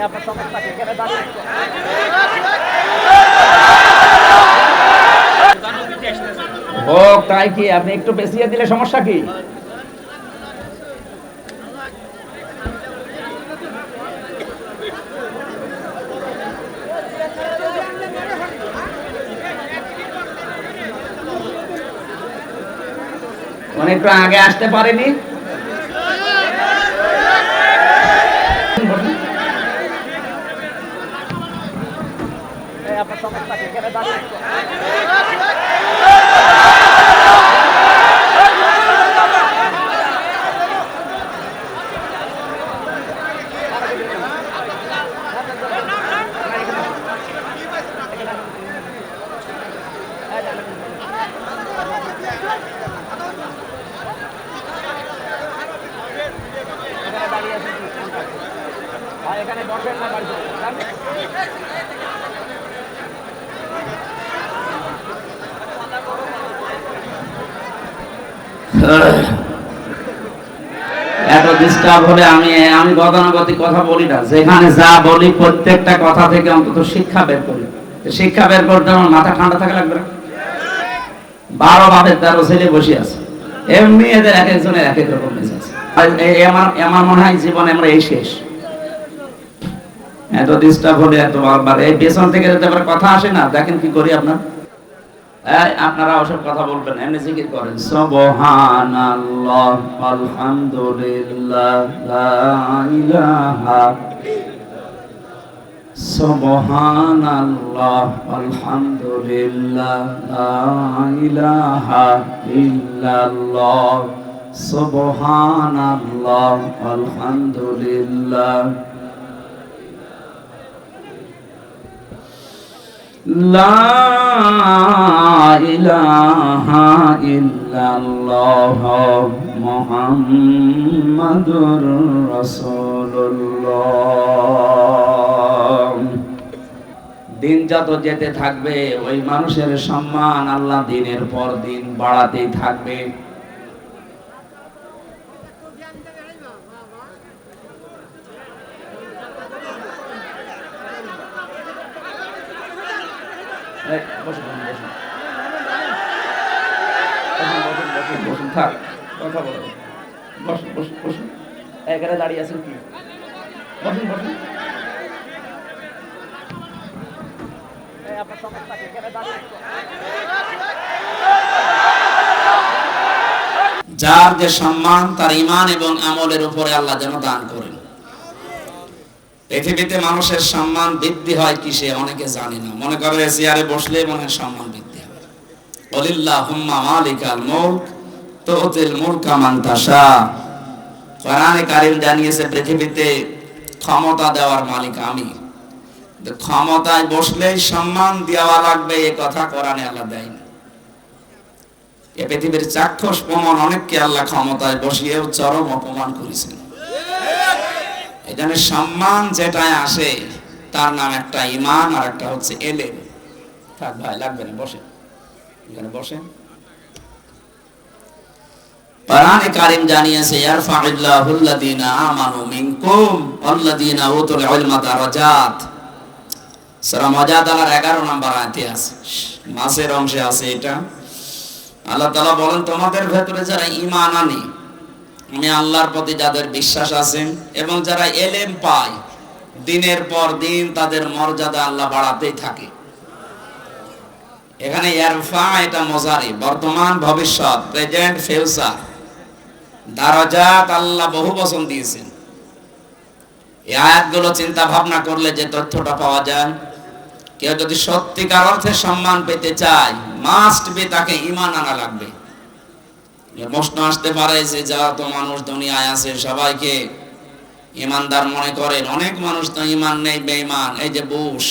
আপনার সমস্যা কি? এখানে দাঁড়িয়ে ও তাই কি? আপনি একটু পেছিয়ে দিলে সমস্যা কি? মানে একটু আগে আসতে পারেনি। আপনার সমস্যা কি? এখানে দাঁড়িয়ে এখানে বসেন না বাড়িতে। এত ডিস্টার্ব হলে আমি গতানুগতিক কথা বলি না। যেখানে যা বলি প্রত্যেকটা কথা থেকে অন্তত শিক্ষা বের করি। শিক্ষা বের করতে আমার মাথা ঠান্ডা থাকা লাগবে না। 12 বাপের 13 ছেলে বসে আছে, এমনি এদের এক একজনের এক এক রকম মেজাজ। আমার মনে হয় জীবনে আমরা এই শেষ। এত ডিস্টার্ব হলে এত বারবার এই পেছন থেকে যাতে আবার কথা আসে না। দেখেন কি করি আপনারা ওসব কথা বলবেন, এমনি জিকির করেন সুবহানাল্লাহ আলহামদুলিল্লাহ লা ইলাহা সুবহানাল্লাহ আলহামদুলিল্লাহ লা ইলাহা ইল্লাল্লাহ সুবহানাল্লাহ আলহামদুলিল্লাহ লা ইলাহা ইল্লাল্লাহ মুহাম্মাদুর রাসূলুল্লাহ। দিন যত যেতে থাকবে ওই মানুষের সম্মান আল্লাহ দিনের পর দিন বাড়াতেই থাকবে। এখানে দাঁড়িয়ে আছেন কি? বসুন বসুন। আপনার সমস্যা কি? এখানে দাঁড়িয়ে যার যে সম্মান তার ঈমান এবং আমলের উপরে আল্লাহ যেন দান করেন। পৃথিবীতে মানুষের সম্মান বৃদ্ধি হয় কিসে অনেকে জানে না। মনে করে চেয়ারে বসলে মনে হয় সম্মান বৃদ্ধি হবে। কুলিল্লাহুম্মা মালিকাল মুলক তুতিল মুলকা মান তাশা। কোরআনে কারীম জানিয়েছে পৃথিবীতে ক্ষমতা দেওয়ার মালিক আমি। ক্ষমতায় বসলেই সম্মান দেওয়া লাগবে এ কথা কোরআনে আল্লাহ দেয়নি। এ পৃথিবীর চাক্ষুষ প্রমাণ অনেককে আল্লাহ ক্ষমতায় বসিয়েও চরম অপমান করেছেন। এখানে সম্মান যেটায় আসে তার নাম একটা ঈমান আর একটা হচ্ছে এলেম। থাক ভাই লাগবে না, বসেন এখানে বসেন। কোরআনে কারীম জানিয়েছে ইয়ারফাউল্লাহুল্লাযীনা আমানু মিনকুম ওয়াল্লাযীনা উতুল ইলমা দারাজাত। সূরা মুজাদালার 11 নম্বর আয়াতে আছে, মাসের অংশে আছে এটা। আল্লাহ তাআলা বলেন তোমাদের ভেতরে যারা ঈমান আনে, আমি আল্লাহর প্রতি যাদের বিশ্বাস আছে এবং যারা এলেম পায়, দিনের পর দিন তাদের মর্যাদা আল্লাহ বাড়াতেই থাকে। এখানে ইয়ারফা এটা মুজারি, বর্তমান ভবিষ্যৎ, প্রেজেন্ট ফিউচার। দারাজাত আল্লাহ বহু বচন দিয়েছেন। এই আয়াতগুলো চিন্তা ভাবনা করলে যে তথ্যটা পাওয়া যায়, কেউ যদি সত্যিকার অর্থে সম্মান পেতে চায় মাস্ট বি তাকে ঈমান আনা লাগবে। প্রশ্ন আসতে পারে যে যত মানুষ দুনিয়ায় আছে সবাইকে ঈমানদার মনে করেন, অনেক মানুষ তো ঈমান নেই, বেঈমান। এই যে বুশ,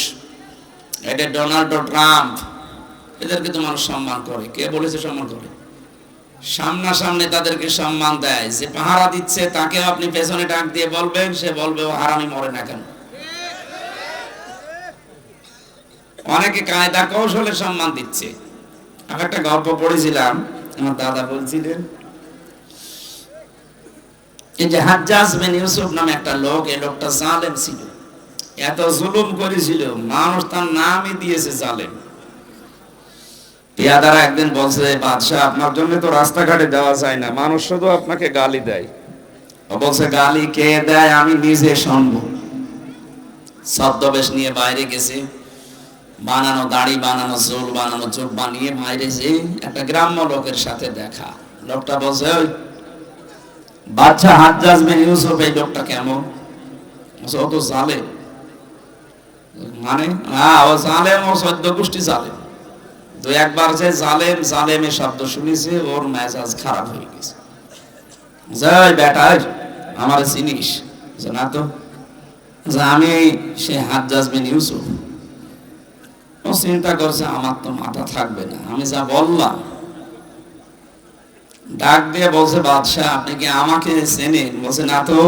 এটা ডোনাল্ড ট্রাম্প, এদেরকে তো মানুষ সম্মান করে। কে বলেছে সম্মান করে? সামনাসামনি তাদেরকে সম্মান দেয়। যে পাহারা দিচ্ছে তাকে আপনি পেছনে ডাক দিয়ে বলবেন, সে বলবে ও হারামি মরে না কেন। অনেকে কায়দা কৌশলে সম্মান দিচ্ছে। আমি একটা গল্প পড়েছিলাম, আমার দাদা বলছিলেন এই যে হাজ্জাজ বিন ইউসুফ নামে একটা লোক, এই লোকটা জালেম ছিল। এত জুলুম করেছিল, মানুষ তার নামই দিয়েছে জালেম। পেয়াদারা একদিন বলছে, বাদশাহ আপনার জন্য তো রাস্তাঘাটে যাওয়া যায় না, মানুষ শুধু আপনাকে গালি দেয়। ও বলছে, গালি কে দেয় আমি নিজে শুনবো। ছদ্মবেশ নিয়ে বাইরে গেছে, বানানো দাড়ি, বানানো চুল, বানানো চোখ বানিয়ে বাইরে যে একটা গ্রাম্য লোকের সাথে দেখা। লোকটা বলছে, ওই বাদশাহ হাজ্জাজ বিন ইউসুফ, এই লোকটা কেমন? ও তো জালেম। মানে হ্যাঁ, ও জালেম, ও 14 গোষ্ঠী জালেম। তো একবার যে জালেম জালেমের শব্দ শুনেছে, ওর মেজাজ খারাপ হয়ে গেছে। যাই বেটা, আমার চিনিস? না তো। আমি সে হাজ্জাজ বিন ইউসুফ। ও চিন্তা করছে, আমার তো মাথা থাকবে না, আমি যা বললাম। ডাক দিয়ে বলছে, বাদশাহ আপনি কি আমাকে চেনেন? বলছে, না তো।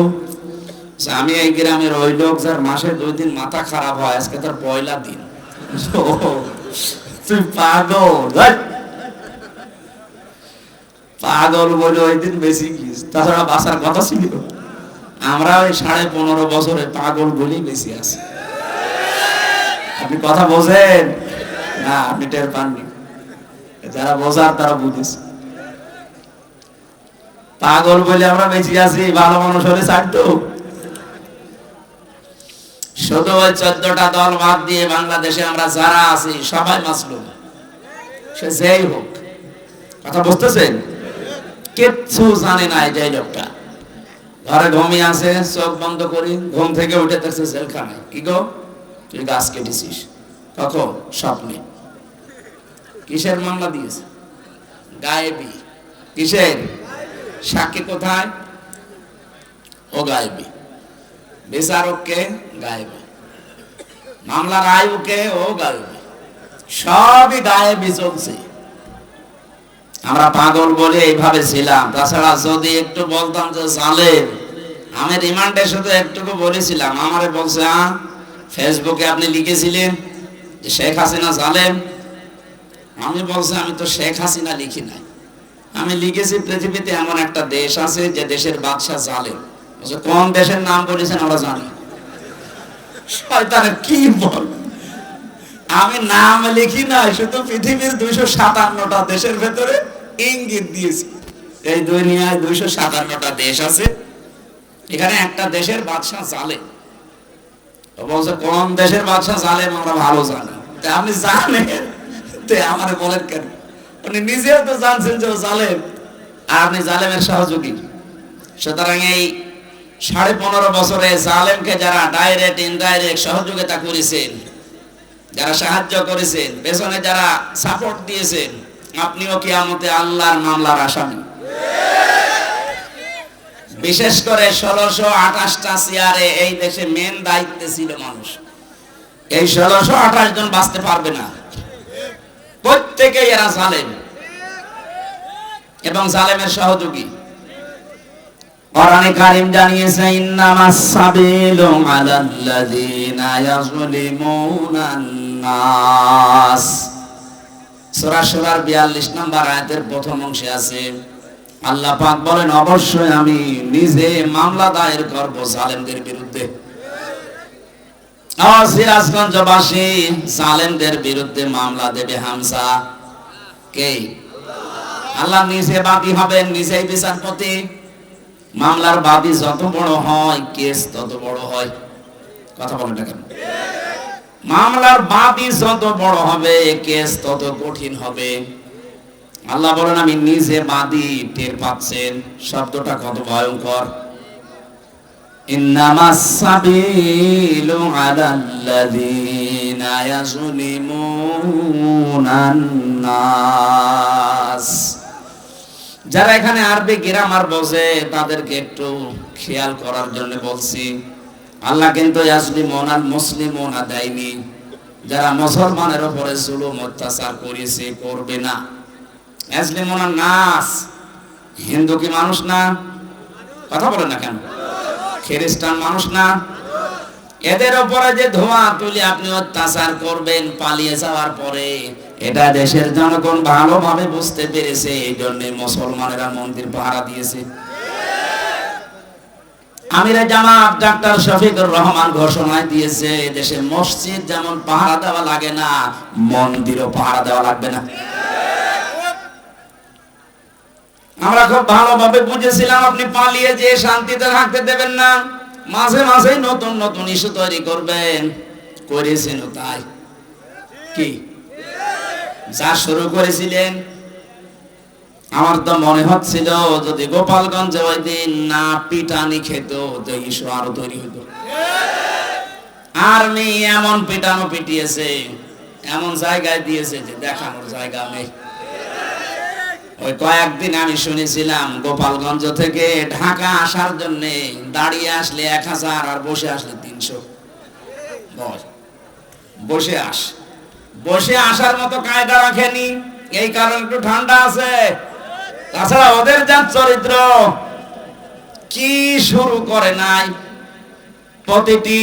আমি এই গ্রামের ওই লোক যার মাসে 2 দিন মাথা খারাপ হয়, আজকে তার পয়লা দিন। তুই পাগল, পাগল বলে ওই দিন বেশি গিস, তাছাড়া বাসার কথা ছিল। আমরা ওই 15.5 বছরে পাগল বলি বেশি আছে। আপনি কথা বোঝেন না? আপনি টের পাননি। যারা বোঝার তারা বুঝেছে। পাগল বলে আমরা বেঁচে আছি, ভালো মানুষ হলে ছাড়তো। শুধু ওই 14টা দল বাদ দিয়ে বাংলাদেশে আমরা যারা আছি সবাই মাসলুম, সে যেই হোক। কথা বুঝতেছেন? কিচ্ছু জানে না এই যে লোকটা। ঘরে ঘুমিয়ে আছে, চোখ বন্ধ করি, ঘুম থেকে উঠে দেখছে জেলখানায়। কি গো, তুই গাছ কেটেছিস? কখন? স্বপ্নে। কিসের মামলা দিয়েছে? গায়েবী। কিসের? সাক্ষী কোথায়? ও গায়েবী। বিচারককে? গায়েবী। মামলার আয়ুকে? ও গায়েবী। সবই গায়েবী চলছে। আমরা পাগল বলে এইভাবে ছিলাম। তাছাড়া যদি একটু বলতাম যে জালেম, আমি রিমান্ডে শুধু একটুকু বলেছিলাম, আমারে বলছে, ফেসবুকে আপনি লিখেছিলেন যে শেখ হাসিনা জালেম। আমি বলছি, আমি তো শেখ হাসিনা লিখি নাই, আমি লিখেছি পৃথিবীতে এমন একটা দেশ আছে যে দেশের বাদশাহ জালেম। কোন দেশের নাম বলেছেন আমরা জানি। শয়তানের কি বল, আমি নাম লিখি নাই, শুধু পৃথিবীর 257টা দেশের ভেতরে ইঙ্গিত দিয়েছি। এই দুনিয়ায় 257টা দেশ আছে, এখানে একটা দেশের বাদশাহ জালেম। বলছে কোন দেশের বাদশাহ জালেম আমরা ভালো জানি। আপনি জানেন তো আমারে বলেন কেন? উনি নিজেও তো জানছেন যে জালেম, আর আপনি জালেমের সহযোগী। সুতরাং এই 15.5 বছরে জালেমকে যারা ডাইরেক্ট ইনডাইরেক্ট সহযোগিতা করেছেন, যারা সাহায্য করেছেন, পেছনে যারা সাপোর্ট দিয়েছেন, আপনিও কিয়ামতে আল্লাহর মামলার আসামি। বিশেষ করে 1628টা চেয়ারে এই দেশে মেন দায়িত্বে ছিল মানুষ। এই 1628 জন বাঁচতে পারবে না, প্রত্যেকেই এরা জালেম এবং জালেমের সহযোগী। কোরআনে কারীম জানিয়েছে, ইন্নামাস সাবিলু আলাল্লাযিনা ইয়াযলিমুনান নাস। সূরা শুরার 42 নম্বর আয়াতের প্রথম অংশে আছে, আল্লাহ পাক বলেন, অবশ্যই আমি নিজে মামলা দায়ের করব জালেমদের বিরুদ্ধে। সিরাজগঞ্জবাসী জালেমদের বিরুদ্ধে মামলা দেবে হামজা। কে? আল্লাহ নিজে বাদী হবেন, নিজেই বিচারপতি। মামলার বাদী যত বড় হয়, কেস তত বড় হয়। কথা বলেন না কেন? মামলার বাদী যত বড় হবে, কেস তত কঠিন হবে। আল্লাহ বলেন, আমি নিজে বাদী। টের পাচ্ছেন শব্দটা কত ভয়ঙ্কর? ইন্নামাস সাবিলু আলাল্লাযিনা ইয়াযলিমুনান নাস। যারা এখানে আরবি গ্রামার বোঝে তাদেরকে একটু খেয়াল করার জন্য বলছি। আল্লাহ কিন্তু ইয়াযলিমুনাল মুসলিমুনা দেয়নি। যারা মুসলমানের উপরে জুলুম অত্যাচার করেছে, করবে না। ইয়াযলিমুনান নাস, হিন্দু কি মানুষ না? কথা বলেন না কেন? খ্রিস্টান মানুষ না? এদের উপরে যে ধোঁয়া তুলে আপনি অত্যাচার করবেন পালিয়ে যাওয়ার পরে, এটা দেশের জনগণ ভালোভাবে বুঝতে পেরেছে। এই জন্য মুসলমানেরা মন্দির পাহারা দিয়েছে। আমিরে জামাত ডাক্তার শফিকুর রহমান ঘোষণা দিয়েছে, দেশে মসজিদ যেমন পাহারা দেওয়া লাগে না, মন্দিরও পাহারা দেওয়া লাগবে না। আমরা খুব ভালোভাবে বুঝেছিলাম আপনি পালিয়ে যে শান্তিতে থাকতে দেবেন না, মাঝে মাঝে নতুন নতুন ইস্যু তৈরি করবেন, করেছেন তাই কি যা শুরু করেছিলেন। আমার তো মনে হচ্ছিল যদি গোপালগঞ্জে ওই দিন না পিটানি খেত তো ইস্যু আরো তৈরি হতো। আর্মি এমন পিটানো পিটিয়েছে, এমন জায়গায় দিয়েছে যে দেখানোর জায়গা নেই। ওই কয়েকদিন আমি শুনেছিলাম গোপালগঞ্জ থেকে ঢাকা আসার জন্য দাঁড়িয়ে আসলে 1000 আর বসে আসলে 300। বসে আসার মতো কায়দা রাখেনি, এই কারণে একটু ঠান্ডা আছে। তাছাড়া ওদের যা চরিত্র, কি শুরু করে নাই, প্রতিটি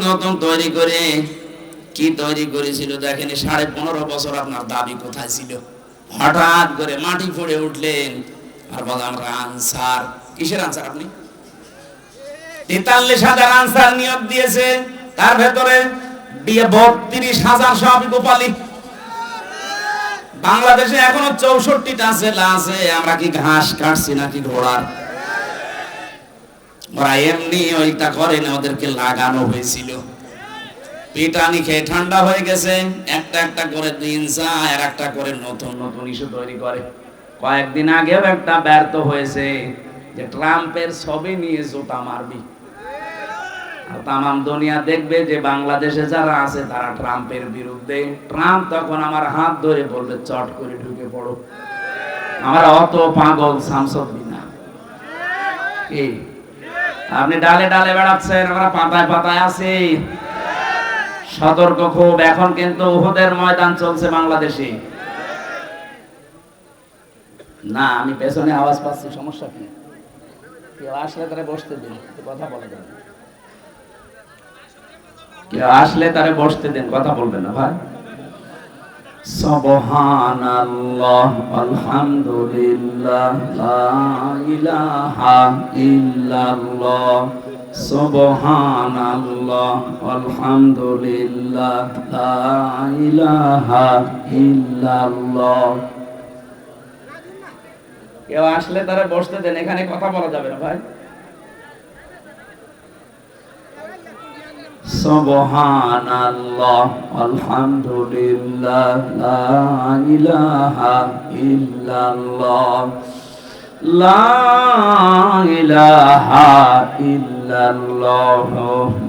নতুন তৈরি করে কি তৈরি করেছিল দেখেনি। 15.5 বছর আপনার দাবি কোথায় ছিল? হঠাৎ করে মাটি ফুঁড়ে উঠলেন আর বলে আমরা আনসার। কিসের আনসার? আপনি 43,000 আনসার নিয়োগ দিয়েছে, তার ভেতরে 32,000 সব গোপালী। বাংলাদেশে এখনো 64টা জেলা আছে, আমরা কি ঘাস কাটছি নাকি ঘোড়ার? ওরা এমনি ওইটা করে না, ওদেরকে লাগানো হয়েছিল। পিটানি খেয়ে ঠান্ডা হয়ে গেছে, একটা একটা করে দিন যায় আর একটা করে নতুন নতুন ইস্যু তৈরি করে। কয়েকদিন আগেও একটা ব্যর্থ হয়েছে যে ট্রাম্পের ছবি নিয়ে জুতা মারবি, আর তামাম দুনিয়া দেখবে যে বাংলাদেশে যারা আছে তারা ট্রাম্পের বিরুদ্ধে। ট্রাম্প তখন আমার হাত ধরে বলবে চট করে ঢুকে পড়ো। আমরা অত পাগল শামসুদ্দিন না। কি আপনি ডালে ডালে বেড়াচ্ছেন, আমরা পাতায় পাতায় আছি। সতর্ক খুব। এখন কিন্তু উহুদের ময়দান চলছে বাংলাদেশে। না আমি পেছনে আওয়াজ পাচ্ছি, সমস্যা কি? কেউ আসলে তারা বসতে দিন, কথা বলে দেন। কেউ আসলে তারা বসতে দিন, কথা বলবেন না ভাই। সুবহানাল্লাহ আলহামদুলিল্লাহ লা ইলাহা ইল্লাল্লাহ। সুবহানাল্লাহ আলহামদুলিল্লাহ লা ইলাহা ইল্লাল্লাহ। কেউ আসলে তারা বসতে দেন, এখানে কথা বলা যাবে না ভাই। সুবহানাল্লাহ আলহামদুলিল্লাহ লা ইলাহা ইল্লাল্লাহ লা ইলাহা ইল্লাল্লাহ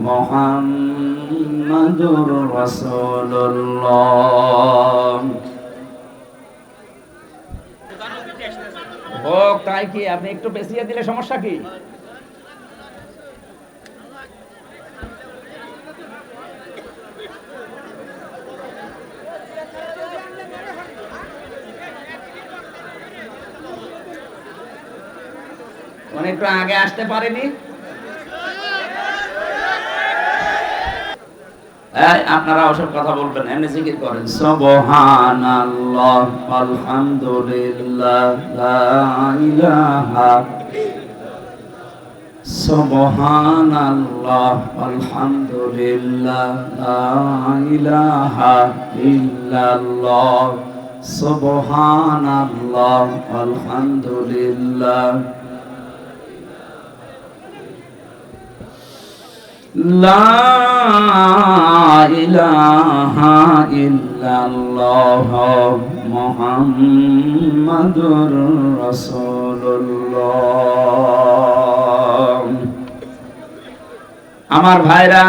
মুহাম্মাদুর রাসূলুল্লাহ। হোক তাই কি? আপনি একটু বেশিয়ে দিলে সমস্যা কি? একটু আগে আসতে পারেনি? আপনারা ওসব কথা বলবেন, এমনি জিকির করেন। সুবহানাল্লাহ আলহামদুলিল্লাহ লা ইলাহা। সুবহানাল্লাহ আলহামদুলিল্লাহ লা ইলাহা ইল্লাল্লাহ। সুবহানাল্লাহ আলহামদুলিল্লাহ লা ইলাহা ইল্লাল্লাহ মুহাম্মাদুর রাসূলুল্লাহ। আমার ভাইরা,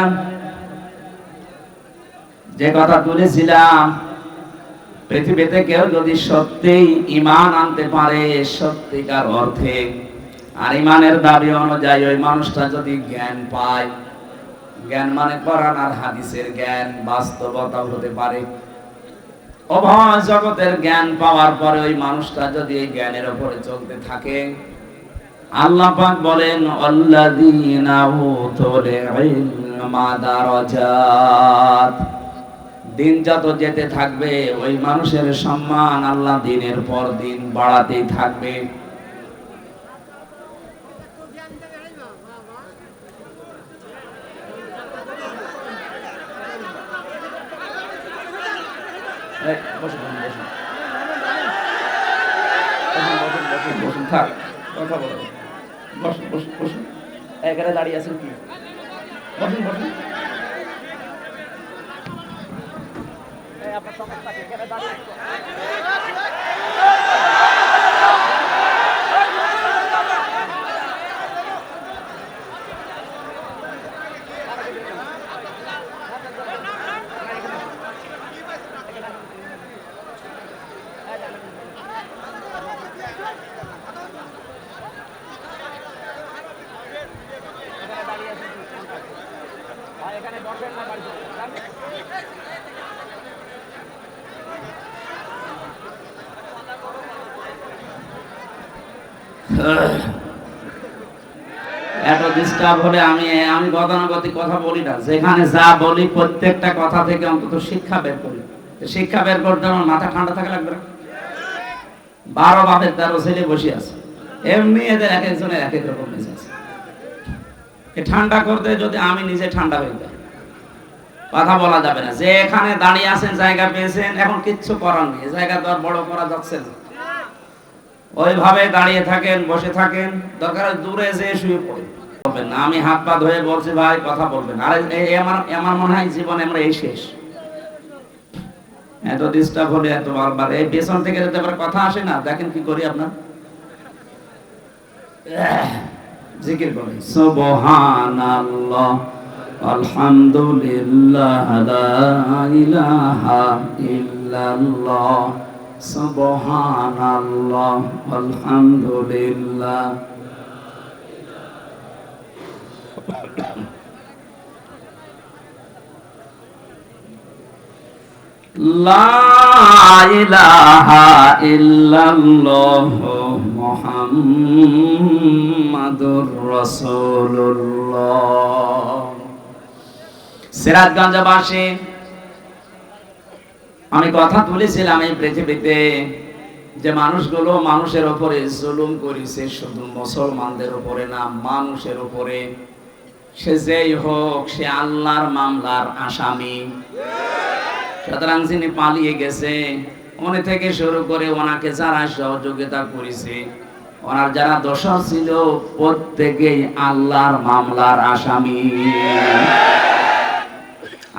যে কথা তুলেছিলাম, পৃথিবীতে কেউ যদি সত্যিই ঈমান আনতে পারে সত্যিকার অর্থে, আর ঈমানের দাবি অনুযায়ী ওই মানুষটা যদি জ্ঞান পায়, জ্ঞান মানে কোরআন আর হাদিসের জ্ঞান, বাস্তবতা হতে পারে, উভয় জগতের জ্ঞান পাওয়ার পরে ওই মানুষটা যদি এই জ্ঞানের উপরে চলতে থাকে, আল্লাহ পাক বলেন আল্লাযীনা উতুল ইলমা দারাজাত। দিন যত যেতে থাকবে ওই মানুষের সম্মান আল্লাহ দিনের পর দিন বাড়াতেই থাকবে। বসুন বসুন বসুন বসুন বসুন থাক কথা বলো বসুন বসুন বসুন এখানে দাঁড়িয়ে আছেন কি বসুন বসুন আপনার সমস্যাকে এখানে দাঁড়িয়ে এখানে বসেন না বাড়ি এত ডিস্টার্ব হলে আমি গতানুগতিক কথা বলি না, যেখানে যা বলি প্রত্যেকটা কথা থেকে অন্তত শিক্ষা বের করি। শিক্ষা বের করতে আমার মাথা ঠান্ডা থাকা লাগবে না। 12 বাপের 13 ছেলে বসে আছে, এমনি এদের এক একজনের এক এক রকম মেজাজ। ঠান্ডা করতে যদি আমি নিজে ঠান্ডা হয়ে যাই, কথা বলা যাবে না। যে এখানে দাঁড়িয়ে আছেন, জায়গা পেয়েছেন, এখন কিচ্ছু করার নেই, জায়গা তো আর বড় করা যাচ্ছে না। ওইভাবে দাঁড়িয়ে থাকেন, বসে থাকেন, দরকার দূরে যেয়ে শুয়ে পড়েন। না আমি হাত পা ধুয়ে বলছি ভাই কথা বলবেন, আর আমার মনে হয় জীবনে আমরা এই শেষ। এত ডিস্টার্ব হলে এত বারবার এই পেছন থেকে যদি আবার কথা আসে না, দেখেন কি করি আপনার জিকির করেন সুবহানাল্লাহ আলহামদুলিল্লাহ লা ইলাহা ইল্লাল্লাহ সুবহানাল্লাহ আলহামদুলিল্লাহ লা ইলাহা ইল্লাল্লাহ মুহাম্মাদুর রাসূলুল্লাহ। সিরাজগঞ্জবাসী, আমি কথা তুলেছিলাম এই পৃথিবীতে যে মানুষগুলো মানুষের উপরে জুলুম করেছে, শুধু মুসলমানদের উপরে না, মানুষের উপরে। সে যেই হোক, সে আল্লাহর মামলার আসামি। সুতরাং যিনি পালিয়ে গেছে, উনি থেকে শুরু করে ওনাকে যারা সহযোগিতা করেছে, ওনার যারা দোষর ছিল, প্রত্যেকেই আল্লাহর মামলার আসামি।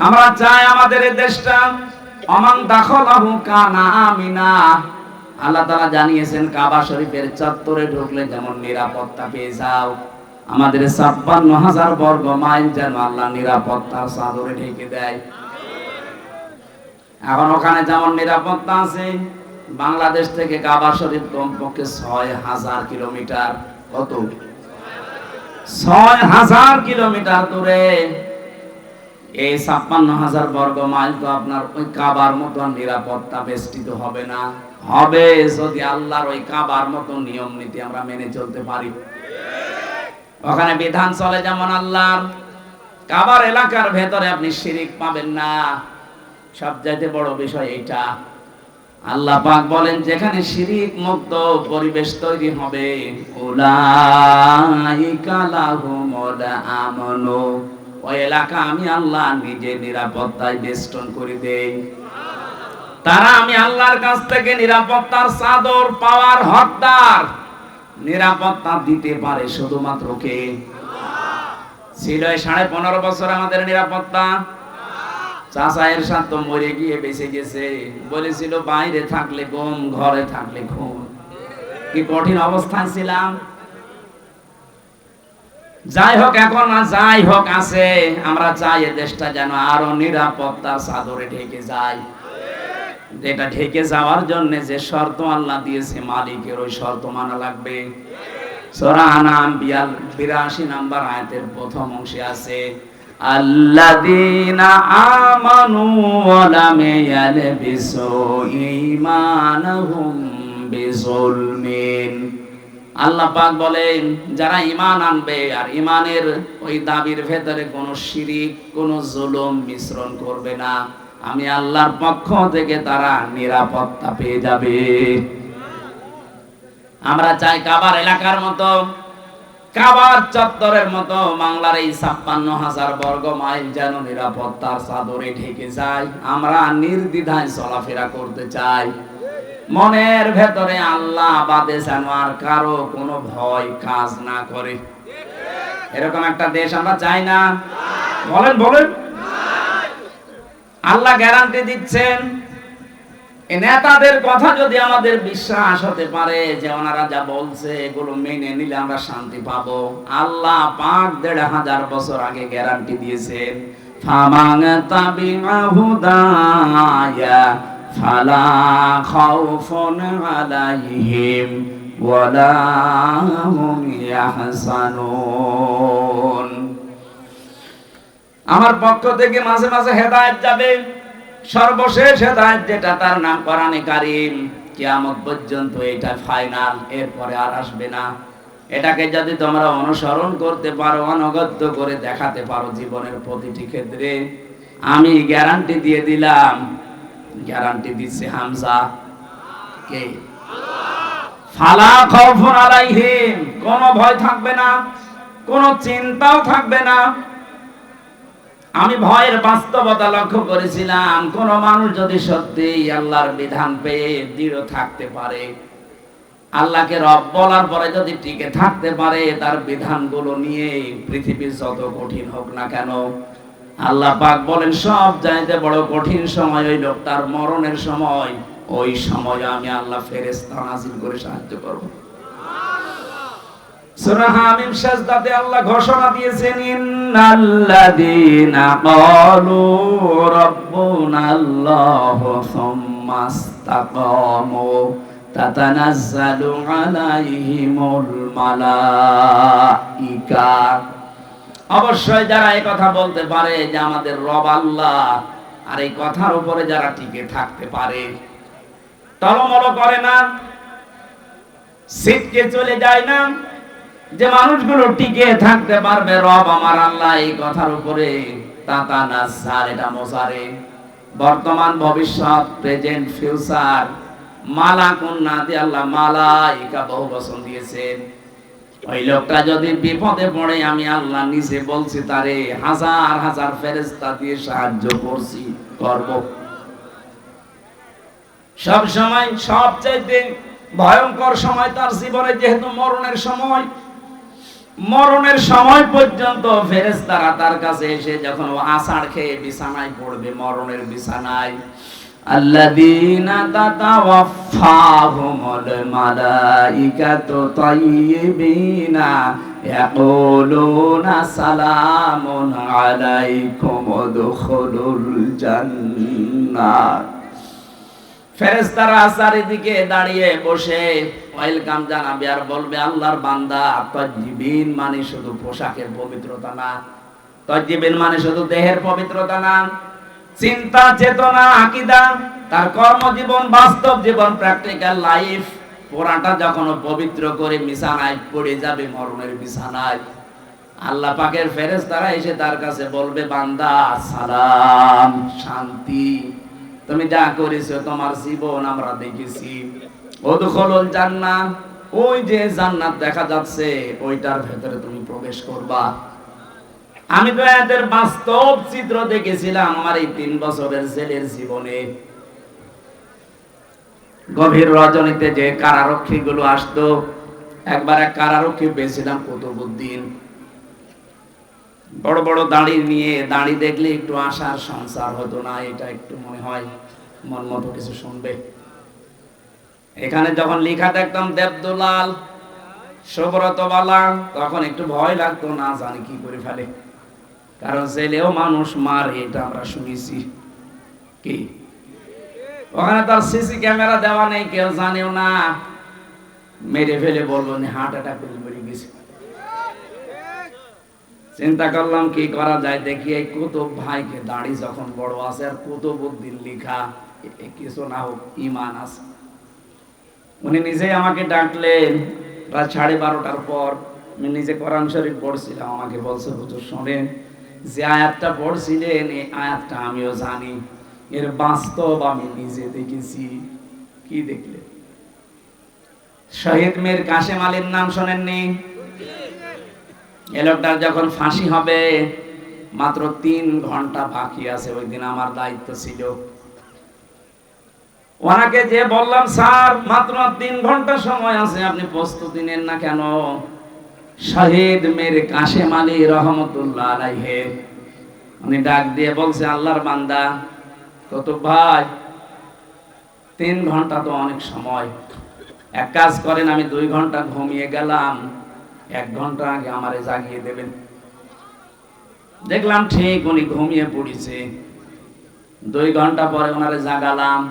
আমরা চাই আমাদের এই দেশটা অমান দাখলাহু কানা আমিনা। আল্লাহ তাআলা জানিয়েছেন কাবা শরীফের চত্বরে ঢুকলে যেমন নিরাপত্তা পেয়ে যাও, আমাদের ৫৬,০০০ বর্গ মাইল যেন আল্লাহ নিরাপত্তার চাদরে ঢেকে দেয়। এখন ওখানে যেমন নিরাপত্তা আছে, বাংলাদেশ থেকে কাবা শরীফ কমপক্ষে ৬,০০০ কিলোমিটার। কত? ৬,০০০ কিলোমিটার দূরে। এই ৫৬,০০০ বর্গ মাইল তো আপনার ওই কাবার মতো নিরাপত্তা বেষ্টিত হবে না। হবে যদি আল্লাহর ওই কাবার মতো নিয়ম নীতি আমরা মেনে চলতে পারি। ওখানে বিধান চলে যেমন আল্লাহর। কাবার এলাকার ভেতরে আপনি শিরিক পাবেন না। সবচাইতে বড় বিষয় এটা। আল্লাহ পাক বলেন যেখানে শিরিক মুক্ত পরিবেশ তৈরি হবে, উলাইকা লাহুমুল আমনু, ওই এলাকা আমি আল্লাহ নিজে নিরাপত্তায় বেষ্টন করে দেই। তারা আমি আল্লাহর কাছ থেকে নিরাপত্তার চাদর পাওয়ার হকদার। নিরাপত্তা দিতে পারে শুধুমাত্র কে? ছিল 15.5 বছর আমাদের নিরাপত্তা। চাচা এরশাদ তো মরে গিয়ে বেঁচে গেছে, বলেছিল বাইরে থাকলে গম, ঘরে থাকলে খুন। কি কঠিন অবস্থায় ছিলাম। যাই হোক, এখন যাই হোক আছে, আমরা চাই এই দেশটা যেন আরো নিরাপত্তার চাদরে ঢেকে যায়। যেটা ঢেকে যাওয়ার জন্য যে শর্ত আল্লাহ দিয়েছে, মালিকের ওই শর্ত মানা লাগবে। সূরা আনাম 82 নম্বর আয়াতের প্রথম অংশে আছে, আল্লাযীনা আমানু ওয়া লাম ইয়ালবিসু ঈমানাহুম বিযুলমিন। আল্লাহ পাক বলেন যারা ঈমান আনবে আর ঈমানের ওই দাবির ভেতরে কোনো শিরিক, কোনো জুলুম মিশ্রণ করবে না, আমি আল্লাহর পক্ষ থেকে তারা নিরাপত্তা পেয়ে যাবে। আমরা চাই কাবার এলাকার মতো কাবার চত্বরের মতো বাংলার এই ৫৬,০০০ বর্গ মাইল যেন নিরাপত্তার চাদরে ঢেকে যায়। আমরা নির্দ্বিধায় চলাফেরা করতে চাই, মনের ভেতরে আল্লাহ বাদে যেন আর কারো কোনো ভয় কাজ না করে। এরকম একটা দেশ আমরা চাই না? বলেন বলেন। আল্লাহ গ্যারান্টি দিচ্ছেন, এই নেতাদের কথা যদি আমাদের বিশ্বাস হতে পারে যে ওনারা যা বলছে এগুলো মেনে নিলে আমরা শান্তি পাবো, আল্লাহ পাক ১৫০০ বছর আগে গ্যারান্টি দিয়েছেন, ফামান তাবিআ হুদায়া ফালা খাউফুন আলাইহিম ওয়ালা হুম ইয়াহজানুন। আমার পক্ষ থেকে মাঝে মাঝে হেদায়েত যাবে, সর্বশেষ হেদায়েত যেটা তার নাম কোরআনে কারীম, কিয়ামত পর্যন্ত এটা ফাইনাল, এরপরে আর আসবে না। এটাকে যদি তোমরা অনুসরণ করতে পারো, অনুগত করে দেখাতে পারো জীবনের প্রতিটি ক্ষেত্রে, আমি গ্যারান্টি দিয়ে দিলাম। গ্যারান্টি দিচ্ছে হামজা কে? ফালা খাউফুন আলাইহিম, কোনো ভয় থাকবে না, কোনো চিন্তাও থাকবে না। আমি ভয়ের বাস্তবতা লক্ষ্য করেছিলাম, কোন মানুষ যদি সত্যি আল্লাহর বিধান পেয়ে দৃঢ় থাকতে পারে, আল্লাহকে রব বলার পরে যদি টিকে থাকতে পারে তার বিধানগুলো নিয়ে, পৃথিবীর যত কঠিন হোক না কেন, আল্লাহ পাক বলেন সব চাইতে বড় কঠিন সময় ওই লোকটার মরণের সময়। ওই সময় আমি আল্লাহ ফেরেশতা নাযিল করে সাহায্য করব। সূরা হামিম সাজদাতে আল্লাহ ঘোষণা দিয়েছেন, ইন্নাল্লাযীনা ক্বালু রাব্বুনাল্লাহু সুম্মা ইসতাকামু তাতানাজ্জালু আলাইহিমুল মালাইকা। অবশ্যই যারা এই কথা বলতে পারে যে আমাদের রব আল্লাহ, আর এই কথার উপরে যারা টিকে থাকতে পারে, টলমল করে না, ছিটকে চলে যায় না, যে মানুষগুলো টিকে থাকতে পারবে রব আমার আল্লাহ এই কথার উপরে, তাতানাজ্জাল, এটা মোজারে, বর্তমান ভবিষ্যৎ, প্রেজেন্ট ফিউচার, মালাকুন না দিয়ে আল্লাহ মালাইকা বহু বচন দিয়েছেন। ওই লোকটা যদি বিপদে পড়ে আমি আল্লাহ নিজে বলছি তারে হাজার হাজার ফেরেশতা দিয়ে সাহায্য করব। সব সময় সবচাইতে ভয়ঙ্কর সময় তার জীবনে যেহেতু মরণের সময় পর্যন্ত ফেরেশতারা তার কাছে এসে যখন ও আছাড় খেয়ে বিছানায় পড়বে, মরণের বিছানায়, আল্লাযীনা তাতাওয়াফাহুমুল মালাইকাতু তাইয়্যিবিনা ইয়াকুলুনা সালামুন আলাইকুম উদখুলুল জান্নাহ। ফেরেশতারা চারিদিকে দাঁড়িয়ে বসে ওয়েলকাম জানাবে আর বলবে, আল্লাহর বান্দা, তাইয়্যিবিন মানে শুধু পোশাকের পবিত্রতা না, তাইয়্যিবিন মানে শুধু দেহের পবিত্রতা না, চিন্তা চেতনা আকীদা, তার কর্মজীবন, বাস্তব জীবন, প্র্যাকটিক্যাল লাইফ, পুরাটা যখন পবিত্র করে বিছানায় পড়ে যাবে, মরণের বিছানায়, আল্লাহ পাকের ফেরেশতারা এসে তার কাছে বলবে, বান্দা সালাম, শান্তি, তুমি যা করেছো তোমার জীবন আমরা দেখেছি, উদখুলুল জান্নাহ, ওই যে জান্নাত দেখা যাচ্ছে ওইটার ভেতরে তুমি প্রবেশ করবা। আমি তো এদের বাস্তব চিত্র দেখেছিলাম আমার এই ৩ বছরের জেলের জীবনে। গভীর রজনীতে যে কারারক্ষী গুলো আসতো, একবার এক কারারক্ষী পেয়েছিলাম কুতুবউদ্দিন, বড় বড় দাড়ি নিয়ে, দাড়ি দেখলে একটু আশার সংসার হতো না, এটা একটু মনে হয় মন মতো কিছু শুনবে। এখানে যখন লেখা দেখতাম দেবদুলাল, সুব্রত বালা, তখন একটু ভয় লাগতো, না জানি কি করে ফেলে, কারণ জেলেও মানুষ মারে, এটা আমরা শুনেছি। কি ওখানে তার সিসি ক্যামেরা দেওয়া নেই, কেউ জানেও না, মেরে ফেলে বলবো হার্ট অ্যাটাক করে মরে গেছে। চিন্তা করলাম কি করা যায়, দেখি এই কুতুব ভাইকে, দাড়ি যখন বড় আছে আর কুতুবউদ্দিন লেখা, কিছু না হোক ঈমান আছে। উনি নিজেই আমাকে ডাকলেন রাত 12:30টার পর, আমি নিজে কোরআন শরীফ পড়ছিলাম, আমাকে বলছে, হুজুর শোনেন, যে আয়াতটা পড়ছিলেন এই আয়াতটা আমিও জানি, এর বাস্তব আমি নিজে দেখেছি। কি দেখলেন? শহীদ মীর কাসেম আলীর নাম শোনেননি? এই লোকটার যখন ফাঁসি হবে মাত্র 3 ঘন্টা বাকি আছে, ওই দিন আমার দায়িত্ব ছিল। ওনাকে যে বললাম, স্যার মাত্র 3 ঘন্টা সময় আছে, আপনি প্রস্তুতি নেন না কেন? শহীদ মীর কাশেম আলী রহমতুল্লাহ আলাইহি উনি ডাক দিয়ে বলছে, আল্লাহর বান্দা কুতুব ভাই, 3 ঘন্টা তো অনেক সময়, এক কাজ করেন, আমি 2 ঘন্টা ঘুমিয়ে গেলাম, 1 ঘন্টা আগে আমারে জাগিয়ে দেবেন। দেখলাম ঠিক উনি ঘুমিয়ে পড়েছে। 2 ঘন্টা পরে ওনারে জাগালাম,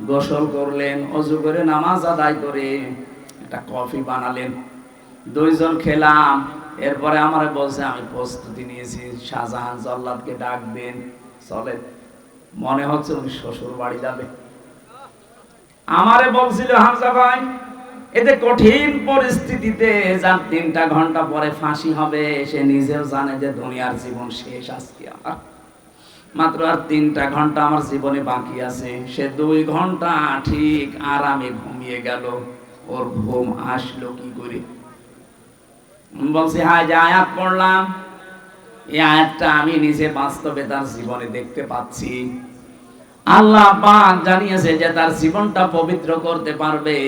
গোসল করলেন, ওযু করে নামাজ আদায় করে একটা কফি বানালেন, 2 জন খেলাম। এরপরে আমারে বলছে, আমি প্রস্তুতি নিয়েছি, শাহজাহান জল্লাদকে ডাকবেন, চলে। মনে হচ্ছে উনি শ্বশুর বাড়ি যাবে। আমারে বলছিল, হামজা ভাই, এতে কঠিন পরিস্থিতিতে যার 3টা ঘন্টা পরে ফাঁসি হবে, সে নিজেও জানে যে দুনিয়ার জীবন শেষ আজকে আমার, মাত্র আর 3টা ঘন্টা আমার জীবনে বাকি আছে। সে 2 ঘন্টা ঠিক আরামে ঘুমিয়ে গেল, ওর ঘুম আসলো কি করে? বলছি, হ্যাঁ, যে আয়াত পড়লাম, এই আয়াতটা আমি নিজে বাস্তবে তার জীবনে দেখতে পাচ্ছি। আল্লাহ পাক জানিয়েছে যে তার জীবনটা পবিত্র করতে পারবে।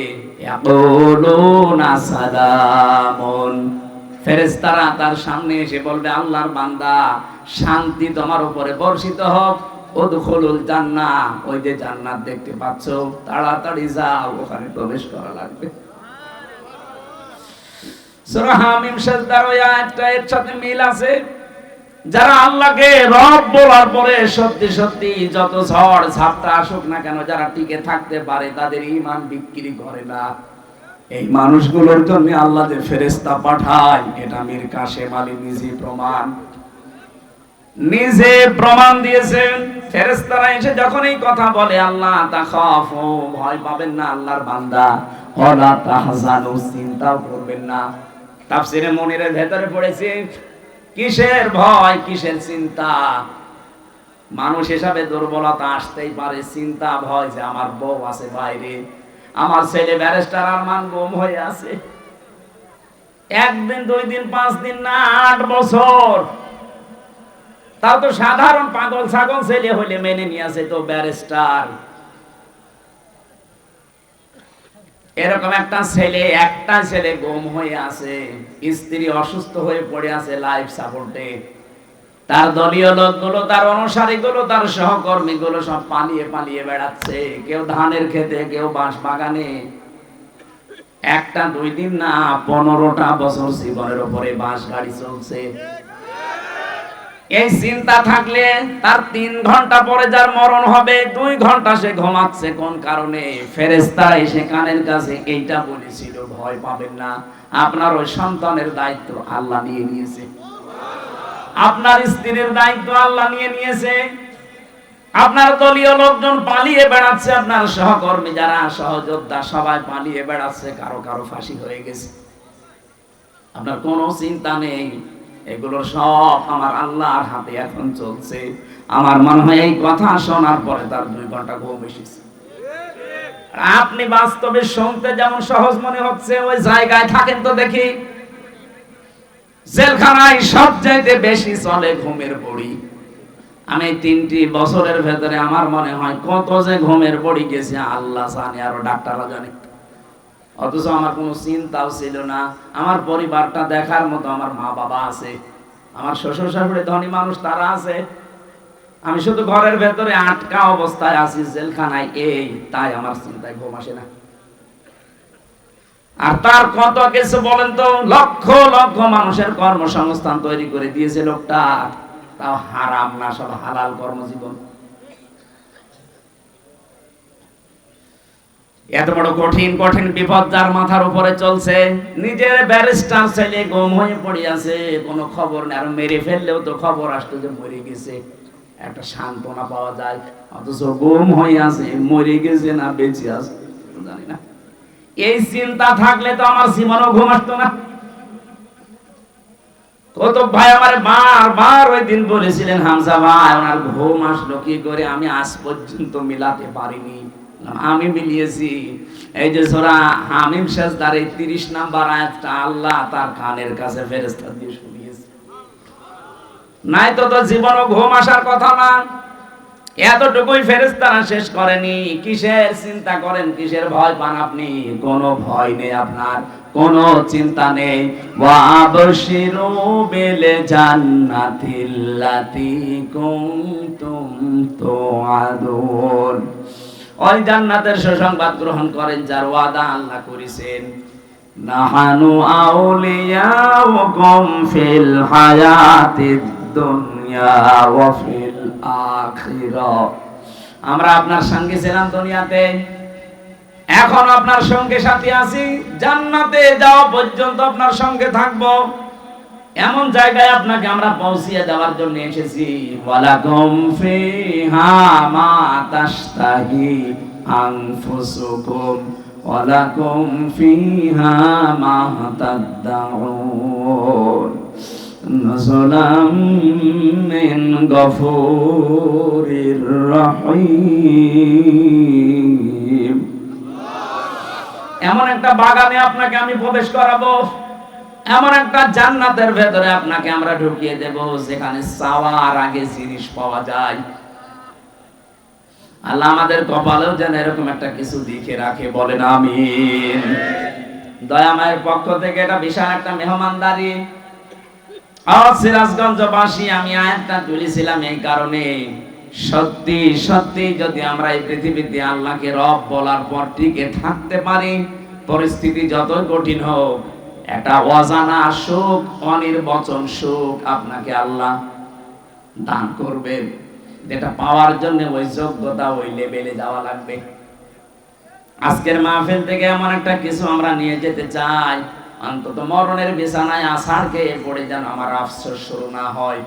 ইয়াকুলুনা সালামুন, ফেরেশতারা তার সামনে এসে বলবে, আল্লাহর বান্দা, শান্তি তোমার উপরে বর্ষিত হোক, উদখুলুল জান্নাহ, ওই যে জান্নাত দেখতে পাচ্ছো, তাড়াতাড়ি যাও, ওখানে প্রবেশ করা লাগবে। সূরা হামিম সাজদার ওই আয়াতটা এর সাথে মিল আছে। যারা আল্লাহকে রব বলার পরে সত্যি সত্যি যত ঝড় ঝাপটা আসুক না কেন, যারা টিকে থাকতে পারে, তাদের ঈমান বিক্রি করে না। এই মানুষগুলোর জন্য আল্লাহ যে ফেরেশতা পাঠায়, এটা মীর কাশেম আলী নিজে প্রমাণ দিয়েছেন। ফেরেশতারা এসে যখন এই কথা বলে, আল্লাহ তাখাফু, ভয় পাবেন না আল্লাহর বান্দা, ওয়ালা তাহজানু, চিন্তাও করবেন না। তাফসীরে মুনিরের ভেতরে পড়েছে, কিসের ভয়, কিসের চিন্তা? মানুষ হিসাবে দুর্বলতা আসতেই পারে, চিন্তা ভয় যে আমার বউ আছে বাইরে, আমার ছেলে ব্যারিস্টার আরমান গুম হয়ে আছে, 1 দিন 2 দিন 5 দিন না 8 বছর। তাও তো সাধারণ পাগল ছাগল ছেলে হইলে মেনে নিয়ে আসে, তো ব্যারিস্টার। এরকম একটা ছেলে গুম হয়ে আছে, স্ত্রী অসুস্থ হয়ে পড়ে আছে লাইফ সাপোর্টে, তার দলীয় লোকগুলো, তার অনুসারীগুলো, তার সহকর্মীগুলো সব পালিয়ে পালিয়ে বেড়াচ্ছে, কেউ ধানের খেতে, কেউ বাঁশ বাগানে। 1টা 2 দিন না, 15টা বছর জীবনের উপরে বাঁশ গাড়ি চলছে। এই চিন্তা থাকলে তার 3 ঘন্টা পরে যার মরণ হবে, 2 ঘন্টা সে ঘুমাচ্ছে কোন কারণে? ফেরেশতারা এসে কানের কাছে এইটা বলেছিল, ভয় পাবেন না, আপনার ওই সন্তানের দায়িত্ব আল্লাহ নিয়ে নিয়েছে, আপনার স্ত্রীর দায়িত্ব আল্লাহ নিয়ে নিয়েছে, আপনার দলীয় লোকজন পালিয়ে বেড়াচ্ছে, আপনার সহকর্মী যারা সহযোদ্ধা সবাই পালিয়ে বেড়াচ্ছে, কারো কারো ফাঁসি হয়ে গেছে, আপনার কোনো চিন্তা নেই। এগুলো সব আমার আল্লাহর হাতে এখন চলছে। আমার মনে হয় এই কথা শোনার পরে তার 2 ঘন্টা ঘুম এসেছে। আপনি বাস্তবে শুনতে যেমন সহজ মনে হচ্ছে, ওই জায়গায় থাকেন তো দেখি, জেলখানায় সবচাইতে বেশি চলে ঘুমের বড়ি। আমি 3টি বছরের ভেতরে আমার মনে হয় কত যে ঘুমের বড়ি গেছে আল্লাহ জানে, আরো ডাক্তাররা জানে। অথচ আমার কোনো চিন্তাও ছিল না, আমার পরিবারটা দেখার মতো আমার মা বাবা আছে, আমার শ্বশুর শাশুড়ি ধনী মানুষ তারা আছে, আমি শুধু ঘরের ভেতরে আটকা অবস্থায় আছি জেলখানায়, এই তাই আমার চিন্তায় ঘুম আসে না। আর তার কত কিছু বলেন তো, লক্ষ লক্ষ মানুষের কর্মসংস্থান তৈরি করে দিয়েছে লোকটা, তাও হারাম না, সব হালাল কর্মজীবন। এত বড় কঠিন কঠিন বিপদ যার মাথার উপরে চলছে, নিজের ব্যারিস্টার ছেলে গুম হয়ে পড়ে আছে, কোনো খবর নেই, আর মেরে ফেললেও তো খবর আসতো যে মরে গেছে, একটা সান্ত্বনা পাওয়া যায়, অথচ গুম হয়ে আছে, মরে গেছে না বেঁচে আছে জানি না। এই চিন্তা থাকলে তো আমার জীবনও ঘুম আসতো না। কত ভাই আমার বারবার ওই দিন বলেছিলেন, হামজা ভাই ওনার ঘুম আসলো কি করে? আমি আজ পর্যন্ত মিলাতে পারিনি। আমি মিলিয়েছি, এই যে সূরা হামিম সাজদার 30 নাম্বার আয়াতটা আল্লাহ তার কানের কাছে ফেরেশতা দিয়ে শুনিয়েছে। নাই তো তো জীবনও ঘুম আসার কথা না। এতটুকুই ফেরেশতারা শেষ করেনি। কিসের চিন্তা করেন, কিসের ভয় পান আপনি? কোনো ভয় নেই আপনার, কোনো চিন্তা নেই। ওয়াবশিরু বিল জান্নাতিল্লাতী কুনতুম তুআদুন। ওই জান্নাতের সুসংবাদ গ্রহণ করেন যার ওয়াদা আল্লাহ করেছেন। নাহানু আউলিয়াউকুম ফিল হায়াতিদ দুনিয়া ওয়া ফিল আখিরাহ। আমরা আপনার সঙ্গে ছিলাম দুনিয়াতে, এখন আপনার সঙ্গে সাথী আছি, জান্নাতে যাওয়া পর্যন্ত আপনার সঙ্গে থাকব। এমন জায়গায় আপনাকে আমরা পৌঁছিয়ে দেওয়ার জন্য এসেছি। ওয়ালাকুম ফিহা মা তাশতাহি আনফুসুকুম ওয়ালাকুম ফিহা মা তাদদাউন নুজুলাম মিন গফুরির রহিম। এমন একটা বাগানে আপনাকে আমি প্রবেশ করাবো, এমন একটা জান্নাতের ভেতরে আপনাকে আমরা ঢুকিয়ে দেব যেখানে চাওয়ার আগে জিনিস পাওয়া যায়। আল্লাহ আমাদের কপালেও যেন এরকম একটা কিছু লিখে রাখে, বলেন আমিন। দয়াময়ের পক্ষ থেকে এটা বিশাল একটা মেহমানদারি। সিরাজগঞ্জবাসী, আমি আয়াতটা তুলেছিলাম এই কারণে, সত্যি সত্যি যদি আমরা এই পৃথিবীতে আল্লাহকে রব বলার পর টিকে থাকতে পারি, পরিস্থিতি যতই কঠিন হোক, একটা অজানা সুখ, অনির্বচন সুখ আপনাকে আল্লাহ দান করবেন, যেটা পাওয়ার জন্য ওই যোগ্যতা, ওই লেভেলে যাওয়া লাগবে। আজকের মাহফিল থেকে এমন একটা কিছু আমরা নিয়ে যেতে চাই, অন্তত মরণের বিছানায় আছাড় পড়ে যেন আমার আফসোস শুরু না হয়।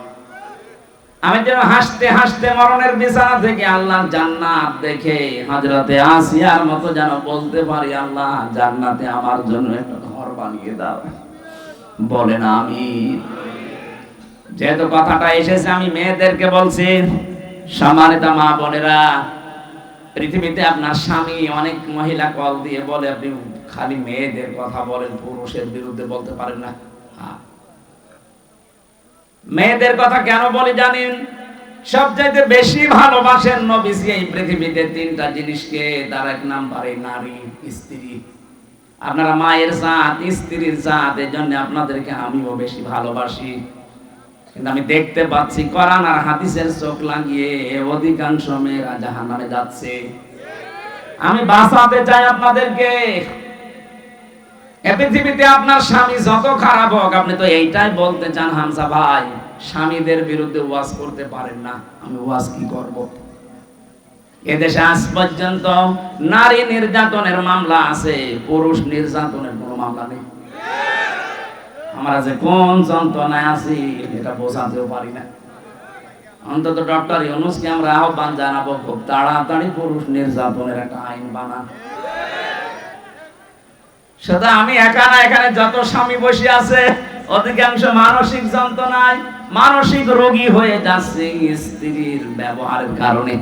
আমি যেন হাসতে হাসতে মরণের বিছানা থেকে আল্লাহর জান্নাত দেখে হযরতে আসিয়ার মতো যেন বলতে পারি, আল্লাহ জান্নাতে আমার জন্য একটা ঘর বানিয়ে দাও, বলেন আমিন। যেহেতু কথাটা এসেছে, আমি মেয়েদেরকে বলছি, সম্মানিত মা বোনেরা, পৃথিবীতে আপনার স্বামী, অনেক মহিলা কল দিয়ে বলে আপনি খালি মেয়েদের কথা বলেন, পুরুষের বিরুদ্ধে বলতে পারেন না। মেয়েদের কথা কেন বলি জানেন? সবচাইতে বেশি ভালোবাসেন নবীজি এই পৃথিবীতে তিনটা জিনিসকে, তার এক নাম্বারে নারী, স্ত্রী। আপনারা মায়ের জাত, স্ত্রীর জাত, এই জন্য আপনাদেরকে আমিও বেশি ভালোবাসি। কিন্তু আমি দেখতে পাচ্ছি কোরআন আর হাদিসের চোখ লাগিয়ে অধিকাংশ মেয়েরা জাহান্নামে যাচ্ছে। আমি বাঁচাতে চাই আপনাদেরকে। এই পৃথিবীতে আপনার স্বামী যত খারাপ হোক, আপনি তো এইটাই বলতে চান, হামজা ভাই স্বামীদের বিরুদ্ধে ওয়াজ করতে পারেন না, আমি ওয়াজ কি করব? এদেশে আজ পর্যন্ত নারী নির্যাতনের মামলা আছে, পুরুষ নির্যাতনের কোনো মামলা নেই। আমরা যে কোন যন্ত্রণায় আছি এটা বোঝাতেও পারি না। অন্তত ডক্টর ইউনূসকে আমরা আহ্বান জানাবো, খুব তাড়াতাড়ি পুরুষ নির্যাতনের একটা আইন বানান। সেটা আমি একা না, এখানে যত স্বামী বসে আছে অধিকাংশ মানসিক যন্ত্রণায়, মানসিক রোগী হয়ে যাচ্ছে স্ত্রীর ব্যবহারের কারণে।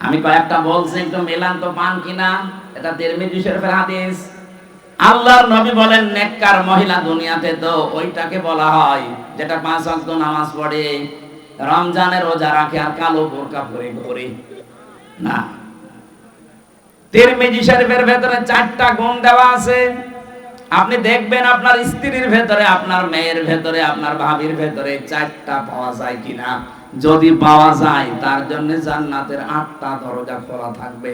আমি কয়েকটা বলছি, একটু মেলান তো পান কিনা। এটা তিরমিজি শরীফের হাদিস। আল্লাহর নবী বলেন, নেককার মহিলা দুনিয়াতে তো ওইটাকে বলা হয় যেটা 5 ওয়াক্ত নামাজ পড়ে, রমজানের রোজা রাখে, আর কালো বোরকা পরে ঘোরে না। তিরমিজি শরীফের ভেতরে 4টা গুণ দেওয়া আছে। আপনি দেখবেন আপনার স্ত্রীর ভেতরে, আপনার মেয়ের ভেতরে, আপনার ভাবির ভেতরে 4টা পাওয়া যায় কিনা। যদি পাওয়া যায়, তার জন্য জান্নাতের 8টা দরজা খোলা থাকবে।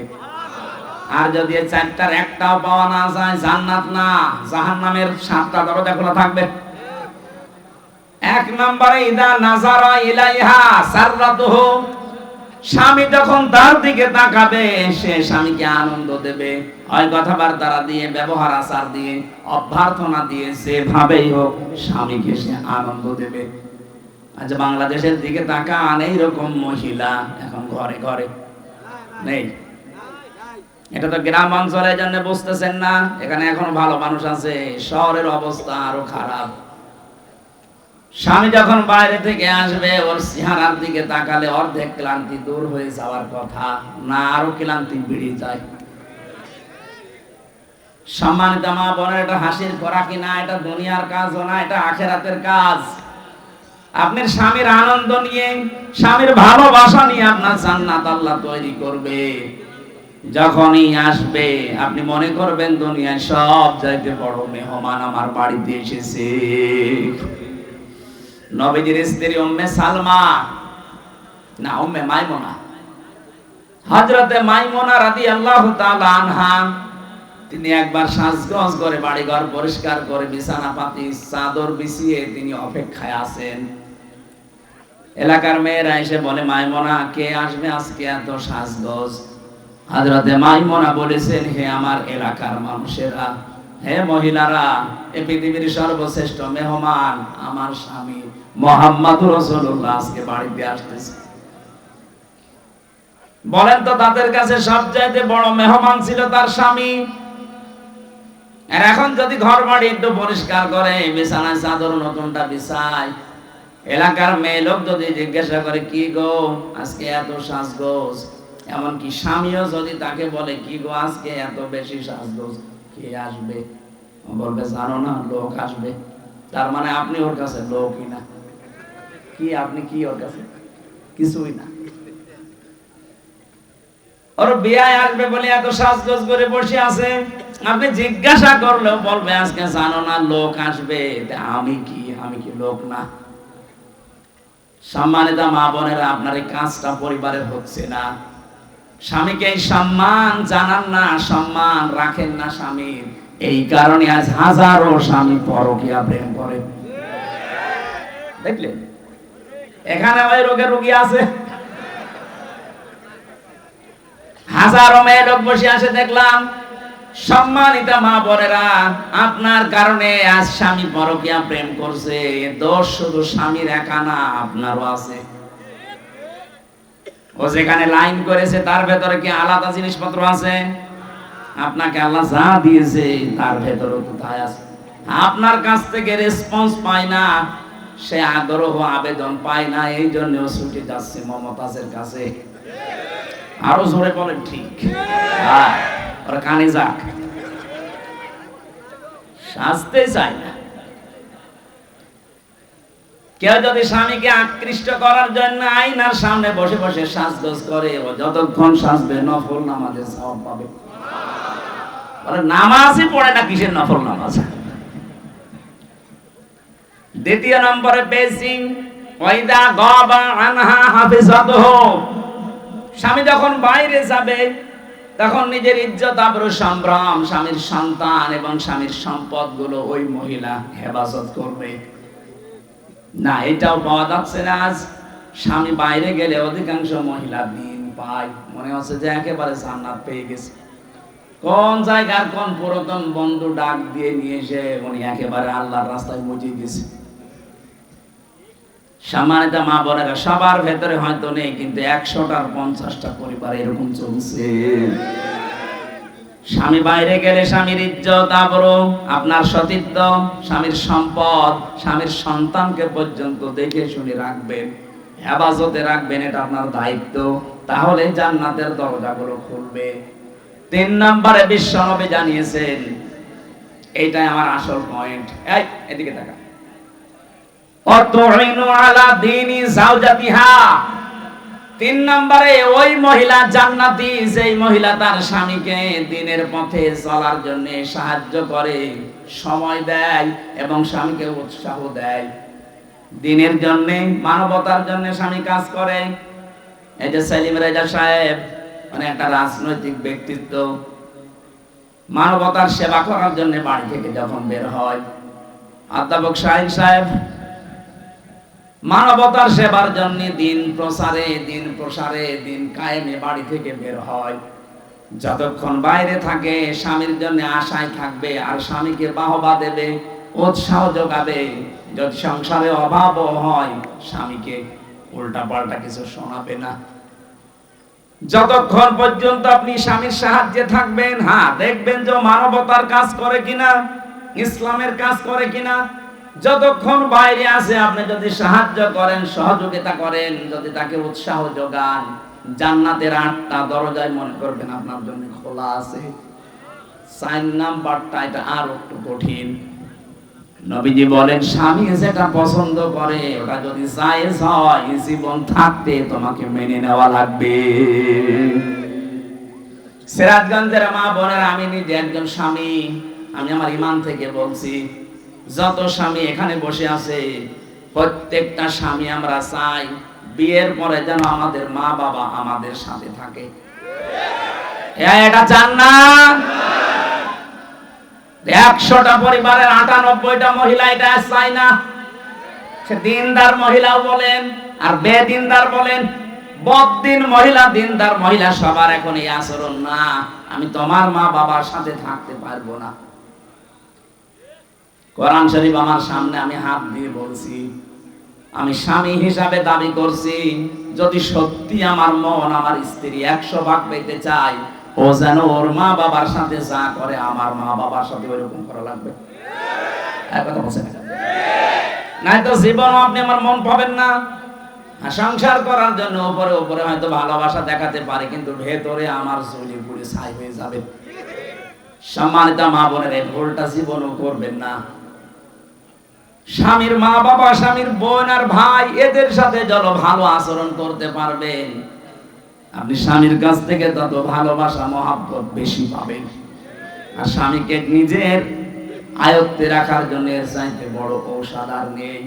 আর যদি এই 4টার একটাও পাওয়া না যায়, জান্নাত না জাহান্নামের 7টা দরজা খোলা থাকবে। 1 নম্বরে ইদা নাজারা ইলাইহা সাররাতুহু, স্বামী যখন তার দিকে তাকাবে, সে স্বামীকে আনন্দ দেবে, হয় কথাবার্তা দিয়ে, ব্যবহার আচার দিয়ে, অভ্যর্থনা দিয়ে, যেভাবেই হোক স্বামীকে সে আনন্দ দেবে। আজ বাংলাদেশের দিকে তাকান, এইরকম মহিলা এখন ঘরে ঘরে নেই। এটা তো গ্রাম অঞ্চলের জন্য বুঝতেছেন না, এখানে এখন ভালো মানুষ আছে, শহরের অবস্থা আরো খারাপ। স্বামী যখন বাইরে থেকে আসবে, ওর চেহারার দিকে তাকালে অর্ধেক ক্লান্তি দূর হয়ে যাওয়ার কথা, না আরো ক্লান্তি বেড়ে যায়। সম্মানিত মা বোনের, এটা হাসির করা কিনা, এটা দুনিয়ার কাজ না, এটা আখেরাতের কাজ। আপনার স্বামীর আনন্দ নিয়ে, স্বামীর ভালোবাসা নিয়ে আপনার জান্নাত আল্লাহ তৈরি করবে। যখনই আসবে আপনি মনে করবেন দুনিয়ায় সব চাইতে বড় মেহমান আমার বাড়িতে এসেছে। নবীজির স্ত্রী উম্মে সালমা, না উম্মে মাইমুনা, হযরতে মাইমুনা রাদিয়াল্লাহু তাআলা আনহা, তিনি একবার সাজগোজ করে বাড়িঘর পরিষ্কার করে বিছানা পাতি চাদর বিছিয়ে তিনি অপেক্ষায় আছেন। এলাকার মেয়েরা এসে বলে, মাইমুনা কে আসবে আজকে এত সাজগোজ? হযরতে মাইমুনা বলেছেন, হে আমার এলাকার মানুষেরা, হে মহিলারা, এই পৃথিবীর সর্বশ্রেষ্ঠ মেহমান আমার স্বামী মুহাম্মদুর রাসূলুল্লাহ আজকে বাড়িতে আসতেছে। বলেন তো তাদের কাছে সবচাইতে বড় মেহমান ছিল তার স্বামী। আর এখন যদি ঘর বাড়ি একটু পরিষ্কার করে, বিছানায় চাদর নতুনটা বিছায়, এলাকার মেয়ে লোক যদি জিজ্ঞাসা করে কি গো আজকে এত সাজগোজ, এমনকি স্বামীও যদি তাকে বলে কি গো আজকে এত বেশি সাজগোজ, কে আসবে? বলবে জানো না, লোক আসবে। তার মানে আপনি ওর কাছে লোকই না। কি আপনি কি ওর কাছে? কিছুই না। ওর বিয়ে আসবে বলে এত সাজগোজ করে বসে আছে, আপনি জিজ্ঞাসা করলেও বলবে আজকে জানো না লোক আসবে। আমি কি লোক না? সম্মানিত মা বোনেরা, আপনার এই কাজটা পরিবারের হচ্ছে না। স্বামীকে সম্মান জানান না, সম্মান রাখেন না স্বামীর। এই কারণে আজ হাজারো স্বামী পরকীয়া প্রেম করে। দেখলেন এখানে ওই রোগের রোগী আছে, হাজারো মেয়ে লোক বসে আসে দেখলাম। সম্মানিত মা বোনেরা, আপনার কারণে আজ স্বামী পরকীয়া প্রেম করছে। দোষ শুধু স্বামীর একা না, আপনারও আছে। ও যেখানে লাইন করেছে তার ভেতরে কি আলাদা জিনিসপত্র আছে? আপনাকে আল্লাহ যা দিয়েছে তার ভেতরে তো তাই আছে। আপনার কাছ থেকে রেসপন্স পায় না, সে আগ্রহ আবেদন পায় না, এই জন্য ছুটে যাচ্ছে মমতাজের কাছে। আরো জোরে বলেন ঠিক। ওরা কানে যাক, সাজতে চায় না। কেউ যদি স্বামীকে আকৃষ্ট করার জন্য আয়নার সামনে বসে বসে সাজগোজ করে, ও যতক্ষণ সাজবে নফল নামাজের সওয়াব পাবে। নামাজই পড়ে না, কিসের নফল নামাজ? দ্বিতীয় নম্বরে পেয়েছি ওয়াইদা গাবা আনহা হাফিজাতুহু, স্বামী যখন বাইরে যাবে তখন নিজের ইজ্জত আবরু সম্ভ্রম, স্বামীর সন্তান এবং স্বামীর সম্পদগুলো ওই মহিলা হেফাজত করবে না। এটাও পাওয়া যাচ্ছে না আজ। স্বামী বাইরে গেলে অধিকাংশ মহিলা দিন পায়, মনে হচ্ছে যে একেবারে জান্নাত পেয়ে গেছে। কোন জায়গার কোন পুরাতন বন্ধু ডাক দিয়ে নিয়ে এসে উনি একেবারে আল্লাহর রাস্তায় মজিয়ে গেছে। সম্মানিত মা বোনেরা, সবার ভেতরে হয়তো নেই, কিন্তু 100টার 50টা পরিবার এরকম চলছে। স্বামী বাইরে গেলে স্বামীর ইজ্জত আবরু, আপনার সতীত্ব, স্বামীর সম্পদ, স্বামীর সন্তানকে পর্যন্ত দেখে শুনে রাখবেন, হেফাজতে রাখবেন, এটা আপনার দায়িত্ব। তাহলে জান্নাতের দরজাগুলো খুলবে। 3 নম্বরে বিশ্বনবী জানিয়েছেন, এইটাই আমার আসল পয়েন্ট। এই এদিকে তাকা। অতুইনু আলা দীনি যাওজাতিহা, 3 নম্বরে ওই মহিলা জান্নাতি যেই মহিলা তার স্বামীকে দ্বীনের পথে চলার জন্য সাহায্য করে, সময় দেয় এবং স্বামীকে উৎসাহ দেয়। দ্বীনের জন্য, মানবতার জন্য স্বামী কাজ করে। এই যে সেলিম রেজা সাহেব, মানে একটা রাজনৈতিক ব্যক্তিত্ব, মানবতার সেবা করার জন্য বাড়ি থেকে যখন বের হয়। অধ্যাপক শাহিন সাহেব মানবতার সেবার জন্য দিন প্রসারে দিন কায়েমে বাড়ি থেকে বের হয়। যতক্ষণ বাইরে থাকে স্বামীর জন্য আশায় থাকবে, আর স্বামীকে বাহবা দেবে, উৎসাহ যোগাবে। যদি সংসারে অভাবও হয়, স্বামীকে উল্টা পাল্টা কিছু শোনাবে না। যতক্ষণ পর্যন্ত আপনি স্বামীর সাহায্যে থাকবেন, হ্যাঁ দেখবেন যে মানবতার কাজ করে কিনা, ইসলামের কাজ করে কিনা। যতক্ষণ বাইরে আছে আপনি যদি সাহায্য করেন, সহযোগিতা করেন, যদি তাকে উৎসাহ যোগান, জান্নাতের 8টা দরজায় মনে করবেন আপনার জন্য খোলা আছে। 4 নাম্বারটা এটা আর একটু কঠিন। নবীজি বলেন স্বামী যেটা পছন্দ করে ওটা যদি জায়েজ হয় জীবন থাকতে তোমাকে মেনে নেওয়া লাগবে। সিরাজগঞ্জের মা বোনেরা, আমি নিজে একজন স্বামী, আমি আমার ঈমান থেকে বলছি, যত স্বামী এখানে বসে আছে প্রত্যেকটা স্বামী আমরা চাই বিয়ের পরে যেন আমাদের মা বাবা আমাদের সাথে থাকে। এটা চান না? 100টা পরিবারের 98টা মহিলা এটা চায় না। সে দিনদার মহিলাও বলেন আর বেদিনদার বলেন, বদ্দিন মহিলা দিনদার মহিলা সবার এখন এই আচরণ না, আমি তোমার মা বাবার সাথে থাকতে পারবো না। কোরআন শরীফ আমার সামনে, আমি হাত দিয়ে বলছি, আমি স্বামী হিসাবে দাবি করছি, যদি সত্যি আমার মন আমার স্ত্রী 100 ভাগ পেতে চাই, ও যেন ওর মা বাবার সাথে যা করে আমার মা বাবার সাথে ওইরকম করা লাগবে। কথা বলছেন না? তো জীবন আপনি আমার মন পাবেন না। সংসার করার জন্য উপরে উপরে হয়তো ভালোবাসা দেখাতে পারে, কিন্তু ভেতরে আমার চুলি পুড়ে ছাই হয়ে যাবে। সম্মানিত মা বোনের, এই ভুলটা জীবনও করবেন না। স্বামীর মা বাবা, স্বামীর বোন আর ভাই, এদের সাথে যত ভালো আচরণ করতে পারবেন আপনি স্বামীর কাছ থেকে তত ভালোবাসা মহাব্বত বেশি পাবেন। আর স্বামীকে নিজের আয়ত্তে রাখার জন্য এর চাইতে বড় ঔষধ আর নেই।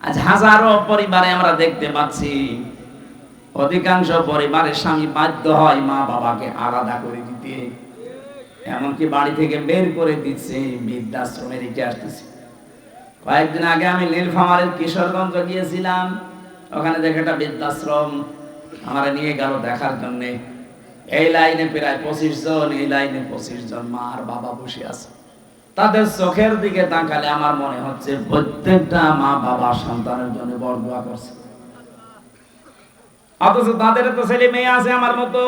আজ হাজারো পরিবারে আমরা দেখতে পাচ্ছি, অধিকাংশ পরিবারে স্বামী বাধ্য হয় মা বাবাকে আলাদা করে দিতে, এমনকি বাড়ি থেকে বের করে দিচ্ছে, বৃদ্ধাশ্রমে রেখে আসতেছে। কয়েকদিন আগে আমি নীলফামারীর কিশোরগঞ্জ গিয়েছিলাম, ওখানে দেখে একটা বৃদ্ধাশ্রম, আমরা নিয়ে গেল দেখার জন্য। এই লাইনে প্রায় 25 জন, এই লাইনে 25 জন মা আর বাবা বসে আছে। তাদের চোখের দিকে তাকালে আমার মনে হচ্ছে প্রত্যেকটা মা বাবা সন্তানের জন্য বরদোয়া করছে, অথচ তাদের তো ছেলে মেয়ে আছে আমার মতো।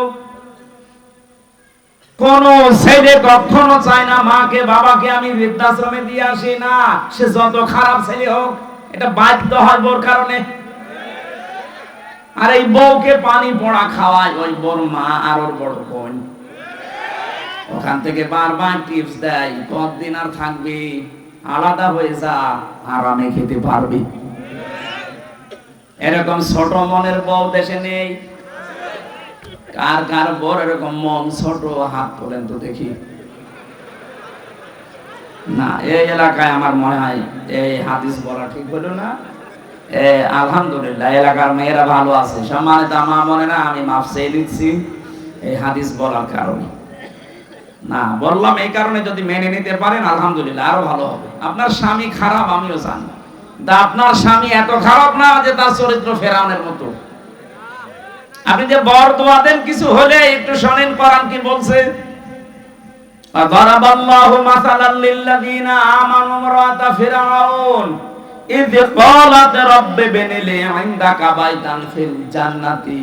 কোন ছেলে কখনো চায় না মাকে বাবাকে আমি বৃদ্ধাশ্রমে দিয়ে আসি, না, সে যত খারাপ ছেলে হোক, এটা বাধ্য হয় বোর কারণে। আর এই বউকে পানি পড়া খাওয়ায় ওই বড় মা আর ওর বড় বোন, ওখান থেকে বারবার টিপস দেয়, কতদিন আর থাকবি, আলাদা হয়ে যা, আরামে খেতে পারবি। এরকম ছোট মনের বউ দেশে নেই। কার কার বড় এরকম মন ছোট, হাত তোলেন তো দেখি। না, এই এলাকায় আমার মনে হয় এই হাদিস বলা ঠিক হলো না। আলহামদুলিল্লাহ, এলাকার মেয়েরা ভালো আছে। সম্মানিত আমার মনে না, আমি মাফ চেয়ে নিচ্ছি এই হাদিস বলার কারণে। না, বললাম এই কারণে, যদি মেনে নিতে পারেন আলহামদুলিল্লাহ, আরো ভালো হবে। আপনার স্বামী খারাপ আমিও জানি, আপনার স্বামী এত খারাপ না যে তার চরিত্র ফেরাউনের মতো। আপনি যে বরদোয়া দেন কিছু হলে একটু শোনেন কোরআন কি বলছে। দারাবাল্লাহু মাসালাল লিল্লাযিনা আমানু ইমরাতা ফিরআউন ইয ক্বালাত রাব্বি বিনিলি ইনদাকা বাইতান ফিল জান্নাতি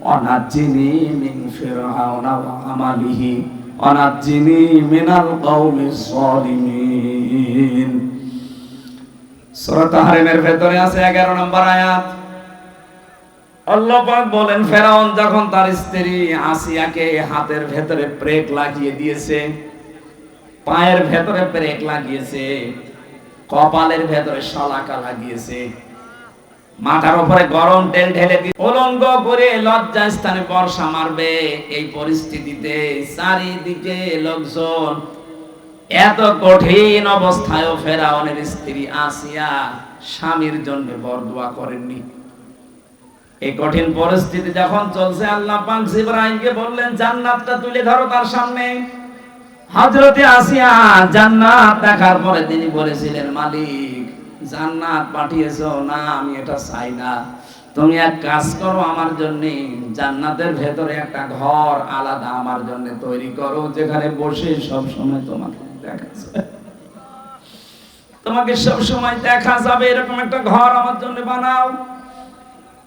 ওয়া নাজ্জিনি মিন ফিরআউনা ওয়া আমালিহি ওয়া নাজ্জিনি মিনাল কওমিজ যালিমিন। সূরা তাহরিমের ভেতরে আছে 11 নম্বর আয়াত। আল্লাহ পাক বলেন, ফেরাউন যখন তার স্ত্রী আসিয়াকে হাতের ভেতরে ব্রেক লাগিয়ে দিয়েছে, পায়ের ভেতরে ব্রেক লাগিয়েছে, কপালের ভেতরে শলাকা লাগিয়েছে, মাথার উপরে গরম তেল ঢেলে দিয়ে উলঙ্গ করে লজ্জা স্থানে বর্ষা মারবে, এই পরিস্থিতিতে চারিদিকে লোকজন, এত কঠিন অবস্থায়ও ফেরাউনের স্ত্রী আসিয়া স্বামীর জন্য বরদোয়া করেননি। এই কঠিন পরিস্থিতি যখন চলছে, আল্লাহ পাক জিবরাইলকে বললেন জান্নাতটা তুলে ধরো তার সামনে। হযরতে আসিয়া জান্নাত দেখার পরে তিনি বলেছিলেন, মালিক জান্নাত পাঠিয়েছো না, আমি এটা চাই না, তুমি এক কাজ করো, আমার জন্য জান্নাতের ভেতরে একটা ঘর আলাদা আমার জন্য তৈরি করো, যেখানে বসে সব সময় তোমাকে দেখা যাবে, তোমাকে সব সময় দেখা যাবে, এরকম একটা ঘর আমার জন্য বানাও।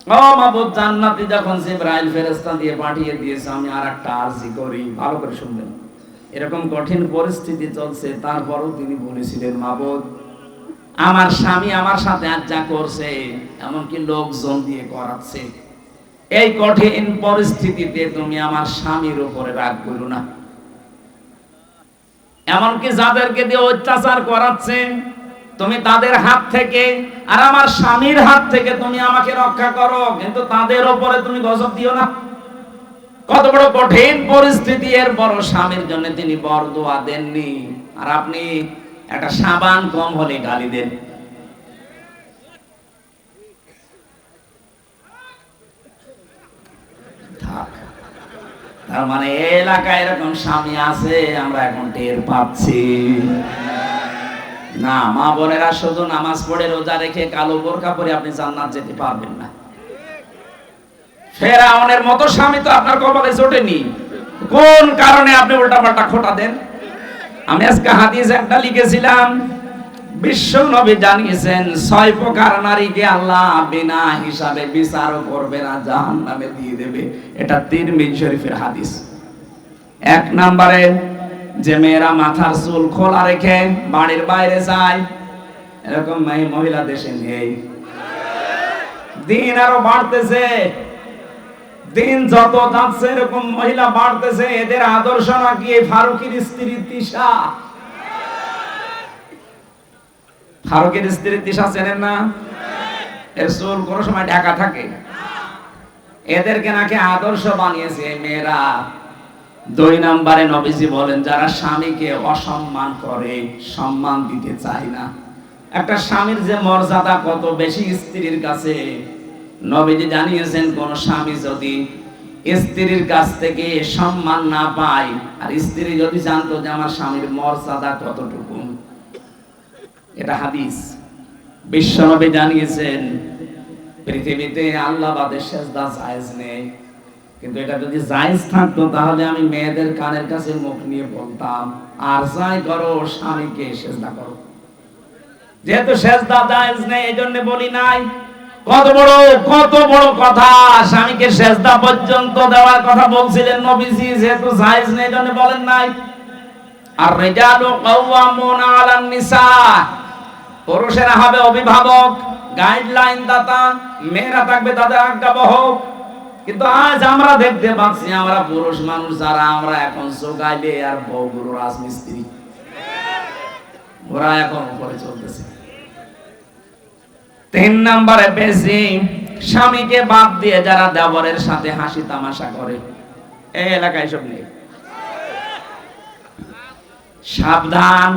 ও মাবুদ, জান্নাতে যখন জিবরাইল ফেরেশতা দিয়ে পাঠিয়ে দিয়েছে, আমি আরেকটা আরজি করি, ভালো করে শুনবেন। এরকম কঠিন পরিস্থিতি চলছে, তারপরও তিনি বলেছিলেন, মাবুদ আমার স্বামী আমার সাথে আজ যা করছে, এমনকি লোকজন দিয়ে করাচ্ছে, এই কঠিন পরিস্থিতিতে তুমি আমার স্বামীর উপরে রাগ করো না। এমনকি যাদেরকে দিয়ে অত্যাচার করাচ্ছে তুমি তাদের হাত থেকে আর আমার স্বামীর হাত থেকে তুমি আমাকে রক্ষা করো, কিন্তু তাদের উপরে তুমি গজব দিও না। কত বড় কঠিন পরিস্থিতি, এর বড় স্বামীর জন্য তিনি বরদোয়া দেননি, আর আপনি একটা সাবান কম হলে গালি দেন। তার মানে এলাকায় এরকম স্বামী আছে, আমরা এখন টের পাচ্ছি না। মা বোনেরা, শুধু নামাজ পড়ে রোজা রেখে কালো বোরকা পরে আপনি জান্নাত যেতে পারবেন না। ফেরাউনের মতো স্বামী তো আপনার কপালে জোটেনি, কোন কারণে আপনি উল্টাপাল্টা খোঁটা দেন? আমি আজকে হাদিস একটা লিখেছিলাম, বিশ্ব নবী জানিয়েছেন 6 প্রকার নারীকে আল্লাহ বিনা হিসাবে বিচারও করবে না, জাহান্নামে দিয়ে দেবে। এটা তিরমিজি শরীফের হাদিস। 1 নম্বরে, যে মেয়েরা মাথার চুল খোলা রেখে বাড়ির বাইরে যায়, এরকম মহিলা দেশে নেই। দিন আরো বাড়তেছে, দিন যত যাচ্ছে এরকম মহিলা বাড়তেছে। এদের আদর্শ নাকি ফারুকের স্ত্রী তিশা। ফারুকের স্ত্রী তিশা চেনেন না? এর চুল কোন সময় ঢাকা থাকে। এদেরকে নাকি আদর্শ বানিয়েছে এই মেয়েরা। 2 নম্বরে নবীজি বলেন, যারা স্বামীকে অসম্মান করে, সম্মান দিতে চায় না। একটা স্বামীর যে মর্যাদা কত বেশি স্ত্রীর কাছে, নবীজি জানিয়েছেন, কোন স্বামী যদি স্ত্রীর কাছ থেকে সম্মান না পায়, আর স্ত্রী যদি জানতো যে আমার স্বামীর মর্যাদা কতটুকু, এটা হাদিস। বিশ্বনবী জানিয়েছেন, পৃথিবীতে আল্লাহ বাদে সেজদা জায়েজ নেই, কিন্তু এটা যদি জায়েজ থাকতো তাহলে আমি মেয়েদের কানের কাছে মুখ নিয়ে বলতাম, আর যাই করো স্বামীকে সেজদা করো। যেহেতু সেজদা জায়েজ নেই, এজন্য বলি নাই। কত বড় কথা, স্বামীকে সেজদা পর্যন্ত দেওয়ার কথা বলছিলেন নবীজি, যেহেতু জায়েজ নেই এজন্য বলেন নাই। আর রিজালু কাওয়ামুনা আলান নিসা, পুরুষেরা হবে অভিভাবক, গাইডলাইন দাতা, মেয়েরা থাকবে তাদের আজ্ঞাবহক। কিন্তু আজ আমরা দেখতে পাচ্ছি, আমরা পুরুষ মানুষ যারা, আমরা এখন জোগাইলে আর বউগুলো রাজমিস্ত্রি, ওরা এখন উপরে চলতেছে। 3 নম্বরে, বেশি স্বামীকে বাদ দিয়ে যারা দেবরের সাথে হাসি তামাশা করে, এই এলাকায় সব নেই। সাবধান,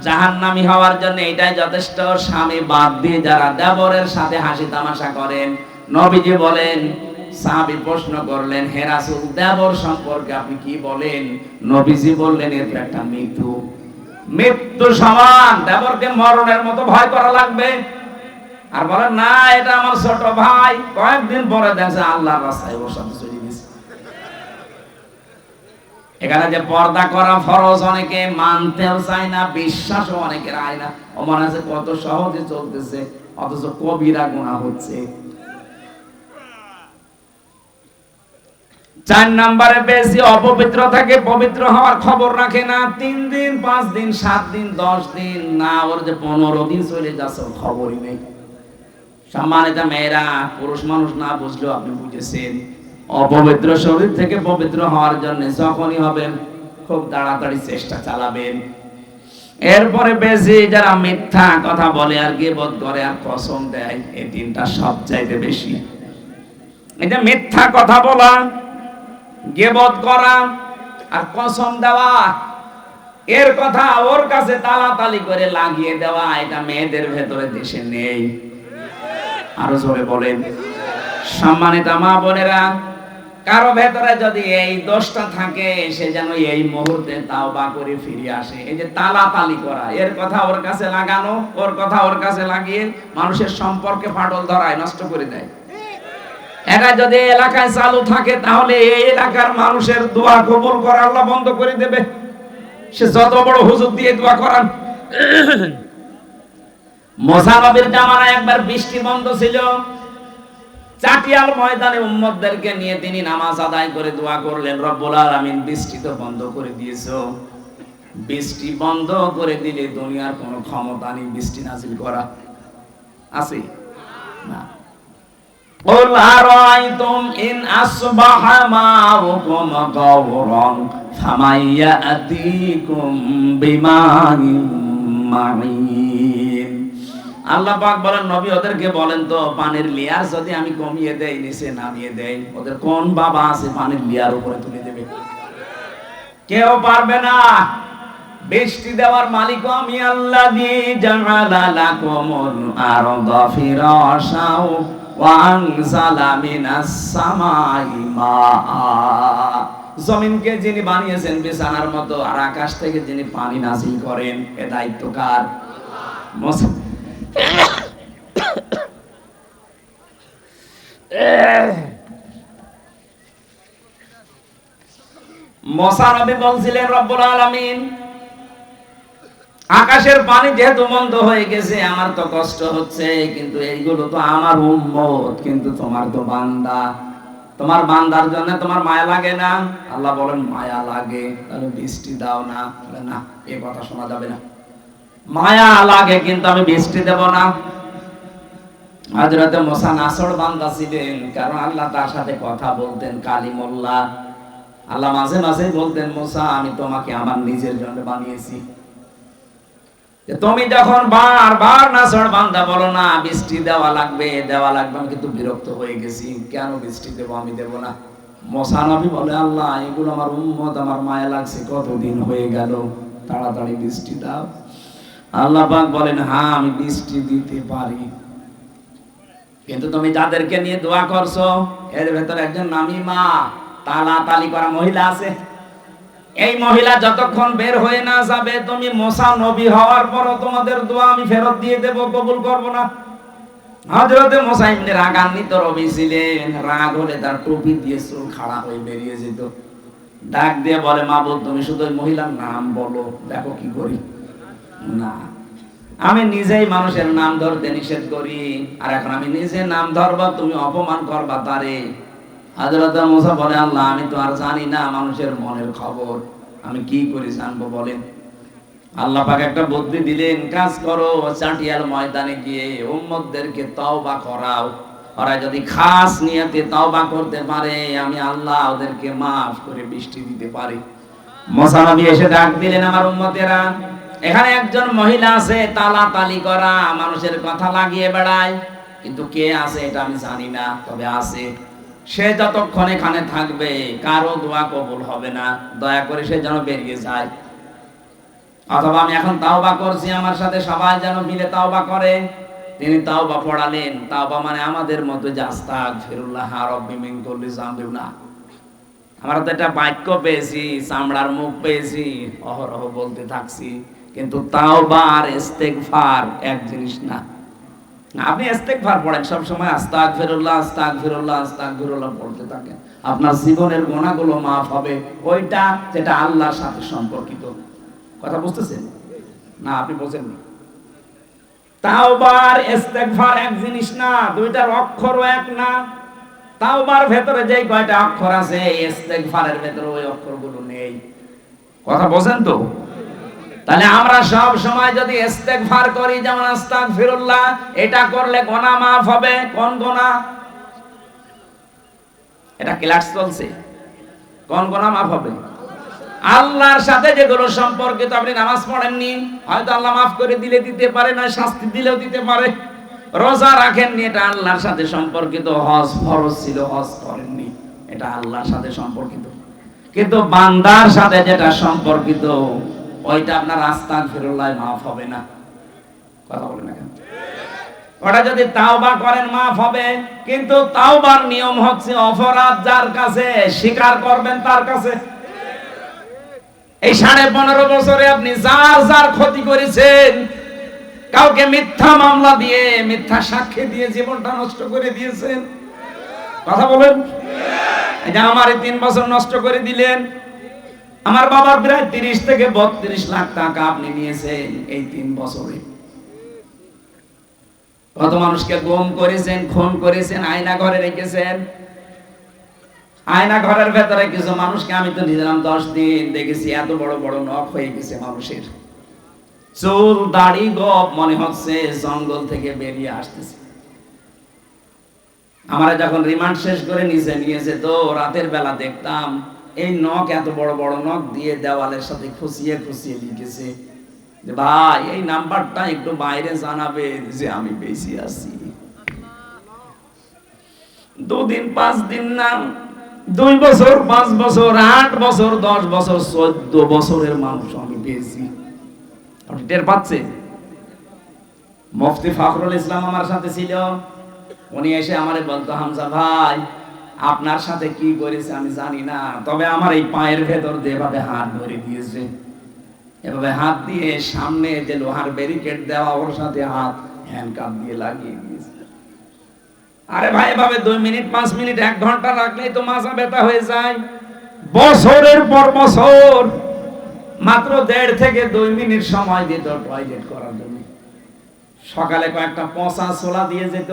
জাহান্নামী হওয়ার জন্য এটাই যথেষ্ট। স্বামী বাদ দিয়ে যারা দেবরের সাথে হাসি তামাশা করেন, নবীজি বলেন, সাহাবী প্রশ্ন করলেন, হে রাসূল, দেবর সম্পর্কে আপনি কি বলেন? নবীজি বললেন, এর একটা মৃত্যু সমান, দেবরকে মরণের মতো ভয় করা লাগবে। আর বলেন না, এটা আমার ছোট ভাই, কয়েকদিন পরে দেখছে আল্লাহর রাস্তায় ওর সাথে চলে গেছে। এখানে যে পর্দা করা ফরজ, অনেকে মানতেও চায় না, বিশ্বাসও অনেকের আয় না। ও মনে আছে কত সহজে চলতেছে, অথচ কবিরা গুনাহ হচ্ছে। 4 নম্বরে, বেশি অপবিত্র থাকে, পবিত্র হওয়ার খবর রাখে না। 3 দিন, 5 দিন, 7 দিন, 10 দিন না, ওর যে 15 দিন চলে যাচ্ছে খবরই নেই। সম্মানিত মেয়েরা, পুরুষ মানুষ না বুঝলেও আপনি বুঝেছেন, অপবিত্র শরীর থেকে পবিত্র হওয়ার জন্য যখনই হবেন খুব তাড়াতাড়ি চেষ্টা চালাবেন। এরপরে বেশি যারা মিথ্যা কথা বলে আর গীবত করে আর কসম দেয়, এই 3টা সবচাইতে বেশি। এই যে মিথ্যা কথা বলা, গীবত করা আর কসম দেওয়া, এর কথা ওর কাছে তালাতালি করে লাগিয়ে দেওয়া, এটা মেয়েদের ভেতরে দেশে নেই। আরো জোরে বলেন। সম্মানিত মা বোনেরা, কারো ভেতরে যদি এই দোষটা থাকে, সে যেন এই মুহূর্তে তাওবা করে ফিরে আসে। এই যে তালাতালি করা, এর কথা ওর কাছে লাগানো, ওর কথা ওর কাছে লাগিয়ে মানুষের সম্পর্কে ফাটল ধরায়, নষ্ট করে দেয়। এটা যদি এলাকায় চালু থাকে, তাহলে এই এলাকার মানুষের দোয়া কবুল করা আল্লাহ বন্ধ করে দেবে। সে যত বড় হুজুর দিয়ে দোয়া করান। মুসা নবীর জামানায় একবার বৃষ্টি বন্ধ ছিল, চাটিয়াল ময়দানে উম্মতদেরকে নিয়ে তিনি নামাজ আদায় করে দোয়া করলেন, রব্বুল আলামিন বৃষ্টি তো বন্ধ করে দিয়েছো, বৃষ্টি বন্ধ করে দিলে দুনিয়ার কোনো ক্ষমতা নেই বৃষ্টি নাযিল করা, আছে না? قل أرأيتم إن أصبح ماؤكم غورا فمن يأتيكم بماء معين আল্লাহ পাক বলেন নবী ওদেরকে বলেন তো পানির লেয়ার যদি আমি কমিয়ে দেই নিচে নামিয়ে দেই ওদের কোন বাবা আছে পানির লেয়ার উপরে তুলে দেবে? কেউ পারবে না। বৃষ্টি দেওয়ার মালিক আমি আল্লাহ। দি জাআলা লাকুমুল আরদা ফিরাশাও ওয়া আনজালা মিনাস সামাই মাআ। জমিনকে যিনি বানিয়েছেন বিছানার মতো আর আকাশ থেকে যিনি পানি নাযিল করেন এ দায়িত্ব কার? মুসা নবী বলছিলেন রব্বুল আলামিন আকাশের পানি যেহেতু বন্ধ হয়ে গেছে আমার তো কষ্ট হচ্ছে কিন্তু এইগুলো তো আমার উম্মত কিন্তু তোমার তো বান্দা তোমার বান্দার জন্য তোমার মায়া লাগে না? আল্লাহ বলেন মায়া লাগে তাহলে বৃষ্টি দাও না। বলে না এই কথা শোনা যাবে না, মায়া লাগে কিন্তু আমি বৃষ্টি দেব না। হযরত মুসা নাছর বান্দা ছিলেন কারণ আল্লাহ তার সাথে কথা বলতেন কালিমুল্লাহ। আল্লাহ মাঝে মাঝে বলতেন মুসা আমি তোমাকে আমার নিজের জন্য বানিয়েছি। তুমি যখন বারবার নাছর বান্দা বলো না বৃষ্টি দেওয়া লাগবে আমি কিন্তু বিরক্ত হয়ে গেছি, কেন বৃষ্টি দেব? আমি দেব না। মুসা নবী বলে আল্লাহ এগুলো আমার উম্মত আমার মায়া লাগছে কতদিন হয়ে গেল, তাড়াতাড়ি বৃষ্টি দাও। আল্লাহ পাক বলেন হ্যাঁ আমি বৃষ্টি দিতে পারি কিন্তু তুমি যাদেরকে নিয়ে দোয়া করছো এর ভেতরে একজন নামিমা তালাতালি করা মহিলা আছে। এই মহিলা যতক্ষণ বের হয়ে না যাবে তুমি মুসা নবী হওয়ার পরও তোমাদের দোয়া আমি ফেরত দিয়ে দেব, কবুল করব না। হযরত মুসা ইবনে রাগান্বিত রবি ছিলেন, রাগ হলে তার টুপি দিয়ে চুল খাড়া হয়ে বেরিয়ে যেত। ডাক দিয়ে বলে মাবুদ তুমি শুধু ওই মহিলার নাম বলো দেখো কি করি। না আমি নিজেই মানুষের নাম ধরতে নিষেধ করি আর এখন আমি নিজে নাম ধরবো তুমি অপমান করবা তারে। হযরত মুসা বলে আল্লাহ আমি তো আর জানি না মানুষের মনের খবর, আমি কি করে জানবো বলেন? আল্লাহ পাক একটা বুদ্ধি দিলেন, কাজ করো চাটিয়াল ময়দানে গিয়ে উম্মতদেরকে তওবা করাও, ওরা যদি খাস নিয়তে তওবা করতে পারে আমি আল্লাহ ওদেরকে maaf করে বৃষ্টি দিতে পারি। মুসা নবী এসে ডাক দিলেন আমার উম্মতেরা এখানে একজন মহিলা আছে তালাতালি করা মানুষের কথা লাগিয়ে বেড়ায় কিন্তু কে আছে এটা আমি জানি না, তবে আছে। সে যতক্ষণ এখানে থাকবে কারো দোয়া কবুল হবে না, দয়া করে সে যেন বেরিয়ে যায়। অথবা আমি এখন তাওবা করছি আমার সাথে সবাই যেন মিলে তাওবা করে। তিনি তাওবা পড়ালেন। তাওবা মানে আমাদের মতো যে আস্তাগফিরুল্লাহ রাব্বি মিন কুল্লি যামবিন না। আমরা তো একটা বাক্য পেয়েছি, চামড়ার মুখ পেয়েছি, অহরহ বলতে থাকছি, কিন্তু তাওবা আর ইস্তেগফার এক জিনিস না। আপনি ইস্তেগফার পড়েন সব সময় আস্তাগফিরুল্লাহ আস্তাগফিরুল্লাহ আস্তাগফিরুল্লাহ পড়তে থাকেন, আপনার জীবনের গুনাহগুলো maaf হবে। ওইটা যেটা আল্লাহর সাথে সম্পর্কিত। কথা বুঝতেছেন না? আপনি বোঝেন না। তাওবা আর ইস্তেগফার এক জিনিস না, দুইটার অক্ষরও এক না। তাওবার ভেতরে যেই কয়টা অক্ষর আছে ইস্তেগফারের ভেতরে ওই অক্ষরগুলো নেই। কথা বোঝেন তো? তাহলে আমরা সব সময় যদি ইস্তেগফার করি যেমন আস্তাগফিরুল্লাহ, এটা করলে গুনাহ maaf হবে। কোন গুনাহ? এটা ক্লাস চলছে। কোন গুনাহ maaf হবে? আল্লাহর সাথে যেগুলো সম্পর্কিত। আপনি নামাজ পড়েননি, হয়তো আল্লাহ maaf করে দিলে দিতে পারে, না শাস্তি দিলেও দিতে পারে। রোজা রাখেননি, এটা আল্লাহর সাথে সম্পর্কিত। হজ ফরজ ছিল, হজ করেননি, এটা আল্লাহর সাথে সম্পর্কিত। কিন্তু বান্দার সাথে যেটা সম্পর্কিত ওইটা আপনার আস্তাগফিরুল্লাহ maaf হবে না। কথা বলেন না কেন? ওটা যদি তাওবা করেন maaf হবে, কিন্তু তাওবার নিয়ম হচ্ছে অপরাধ যার কাছে স্বীকার করবেন তার কাছে। এই 15.5 বছরে আপনি যার যার ক্ষতি করেছেন, কাউকে মিথ্যা মামলা দিয়ে মিথ্যা সাক্ষী দিয়ে জীবনটা নষ্ট করে দিয়েছেন। কথা বলেন। এই যে আমার 3 বছর নষ্ট করে দিলেন। আমার বাবার প্রায় 30 থেকে 32 লাখ টাকা আপনি নিয়েছেন এই 3 বছরে। কত মানুষকে গুম করেছেন, খুন করেছেন, আয়না ঘরে রেখেছেন। আয়না ঘরের ভেতরে কিছু মানুষকে আমি তো নিলাম 10 দিন, দেখেছি এত বড় বড় নখ হয়ে গেছে মানুষের, চুল দাড়ি গপ মনে হচ্ছে জঙ্গল থেকে বেরিয়ে আসতেছে। আমরা যখন রিমান্ড শেষ করে নিয়েছে তো রাতের বেলা দেখতাম এই নখ এত বড় বড় নখ দিয়ে দেওয়ালের সাথে খুশিয়ে খুশিয়ে লিখেছে যে ভাই এই নাম্বারটা একটু বাইরে জানাবেন যে আমি বেশি আছি। 2 দিন 5 দিন না, 2 বছর 5 বছর 8 বছর 10 বছর 14 বছরের মানুষ আমি পেয়েছি। আপনি টের পাচ্ছেন? মুফতি ফখরুল ইসলাম আমার সাথে ছিল, উনি এসে আমারে বলতো, হামজা ভাই আপনার সাথে কি করেছে আমি জানি না, তবে আমার এই পায়ের ভেতর দিয়ে এভাবে হাত ধরে দিয়েছে, এভাবে হাত দিয়ে সামনে যে লোহার ব্যারিকেড দেওয়া ওর সাথে হাত হ্যান্ডকাপ দিয়ে লাগিয়ে দিয়েছে। আরে ভাই এভাবে 2 মিনিট 5 মিনিট 1 ঘন্টা রাখলেই তো মাজা ব্যথা হয়ে যায়। বছরের পর বছর মাত্র 1.5 থেকে 2 মিনিট সময় দিত টয়লেট করার জন্য। সকালে কয়েকটা পচা ছোলা দিয়ে যেত,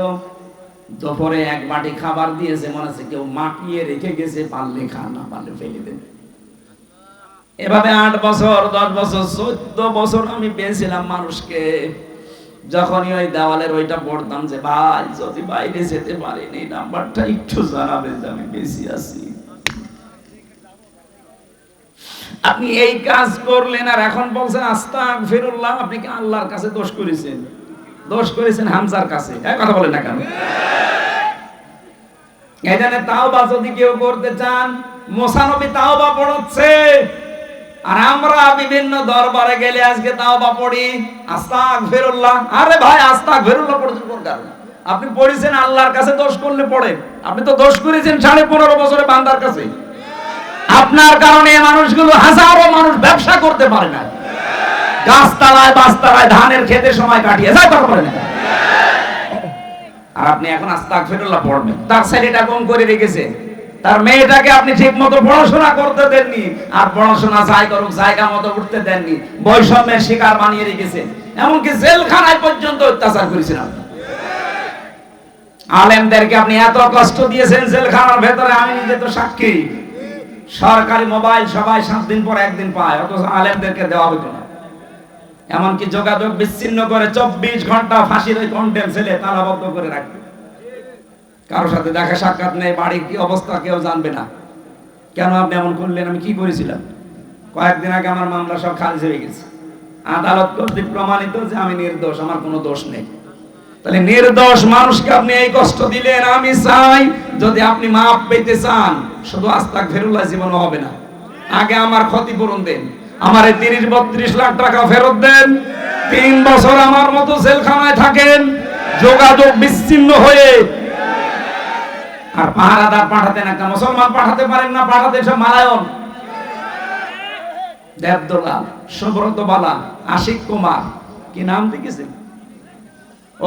দুপুরে 1 বাটি খাবার দিয়েছে, মনে হচ্ছে কেউ মাখিয়ে রেখে গেছে, পারলে খান না পারলে ফেলে দেন। এভাবে 8 বছর 10 বছর 14 বছর আমি পেয়েছিলাম মানুষকে। যখনই ওই দেওয়ালের ওইটা পড়তাম যে ভাই যদি বাইরে যেতে পারেন এই নাম্বারটা একটু জানাবেন যে আমি বেশি আছি। আপনি এই কাজ করলেন আর এখন বলছেন আস্তাগফিরুল্লাহ। আপনি কি আল্লাহর কাছে দোষ করেছেন? দোষ করেছেন হামজার কাছে। এই কথা বলেন না কেন? এখানে তাওবা যদি কেউ করতে চান, মুসা নবী তাওবা পড়াচ্ছে, আর আমরা বিভিন্ন দরবারে গেলে আজকে তাওবা পড়ি আস্তাগফিরুল্লাহ। আরে ভাই আস্তাগফিরুল্লাহ পড়ছেন কোন কারণে? আপনি পড়েছেন আল্লাহর কাছে, দোষ করলে পড়েন। আপনি তো দোষ করেছেন 15.5 বছরে বান্দার কাছে। আপনার কারণে মানুষগুলো হাজারো মানুষ ব্যবসা করতে পারে না, গাছতলায় বাসতলায় ধানের খেতে সময় কাটিয়ে যায়, কথা বলেন। আর আপনি এখন আস্তাগফিরুল্লাহ পড়বেন। তার ছেলেটা কম করে রেখেছে, তার মেয়েটাকে আপনি ঠিক মতো পড়াশোনা করতে দেননি, আর পড়াশোনা যাই করুক জায়গা মতো উঠতে দেননি, বৈষম্যের শিকার বানিয়ে রেখেছেন, এমনকি জেলখানায় পর্যন্ত অত্যাচার করেছেন। আলেমদেরকে আপনি এত কষ্ট দিয়েছেন জেলখানার ভেতরে, আমি নিজে তো সাক্ষী। সরকারি মোবাইল সবাই 7 দিন পর 1 দিন পায়, অথচ আলেমদেরকে দেওয়া হতো না। এমনকি যোগাযোগ বিচ্ছিন্ন করে 24 ঘন্টা ফাঁসির ওই কন্টেম ছেলে তালাবদ্ধ করে রাখবে। কারোর সাথে দেখা সাক্ষাৎ নেই, বাড়ির কি অবস্থা কেউ জানবে না। কেন আপনি এমন করলেন? আমি কি করেছিলাম? কয়েকদিন আগে আমার মামলা সব খারিজ হয়ে গেছে, আদালত কর্তৃক প্রমাণিত যে আমি নির্দোষ, আমার কোনো দোষ নেই। তাহলে নির্দোষ মানুষকে আপনি এই কষ্ট দিলেন। আমি চাই যদি আপনি মাপ পেতে চান, শুধু আস্তাগফিরুল্লাহ জীবনও হবে না, আগে আমার ক্ষতিপূরণ দেন, আমার 30-32 লাখ টাকা ফেরত দেন, 3 বছর আমার মতো জেলখানায় থাকেন যোগাযোগ বিচ্ছিন্ন হয়ে। আর পাহারাদার পাঠাতেন একটা, মুসলমান পাঠাতে পারেন না, পাঠাতে সব মালায়ন। দেবদোলাল, সুব্রত বালা, আশিক কুমার, কি নাম দেখেছেন?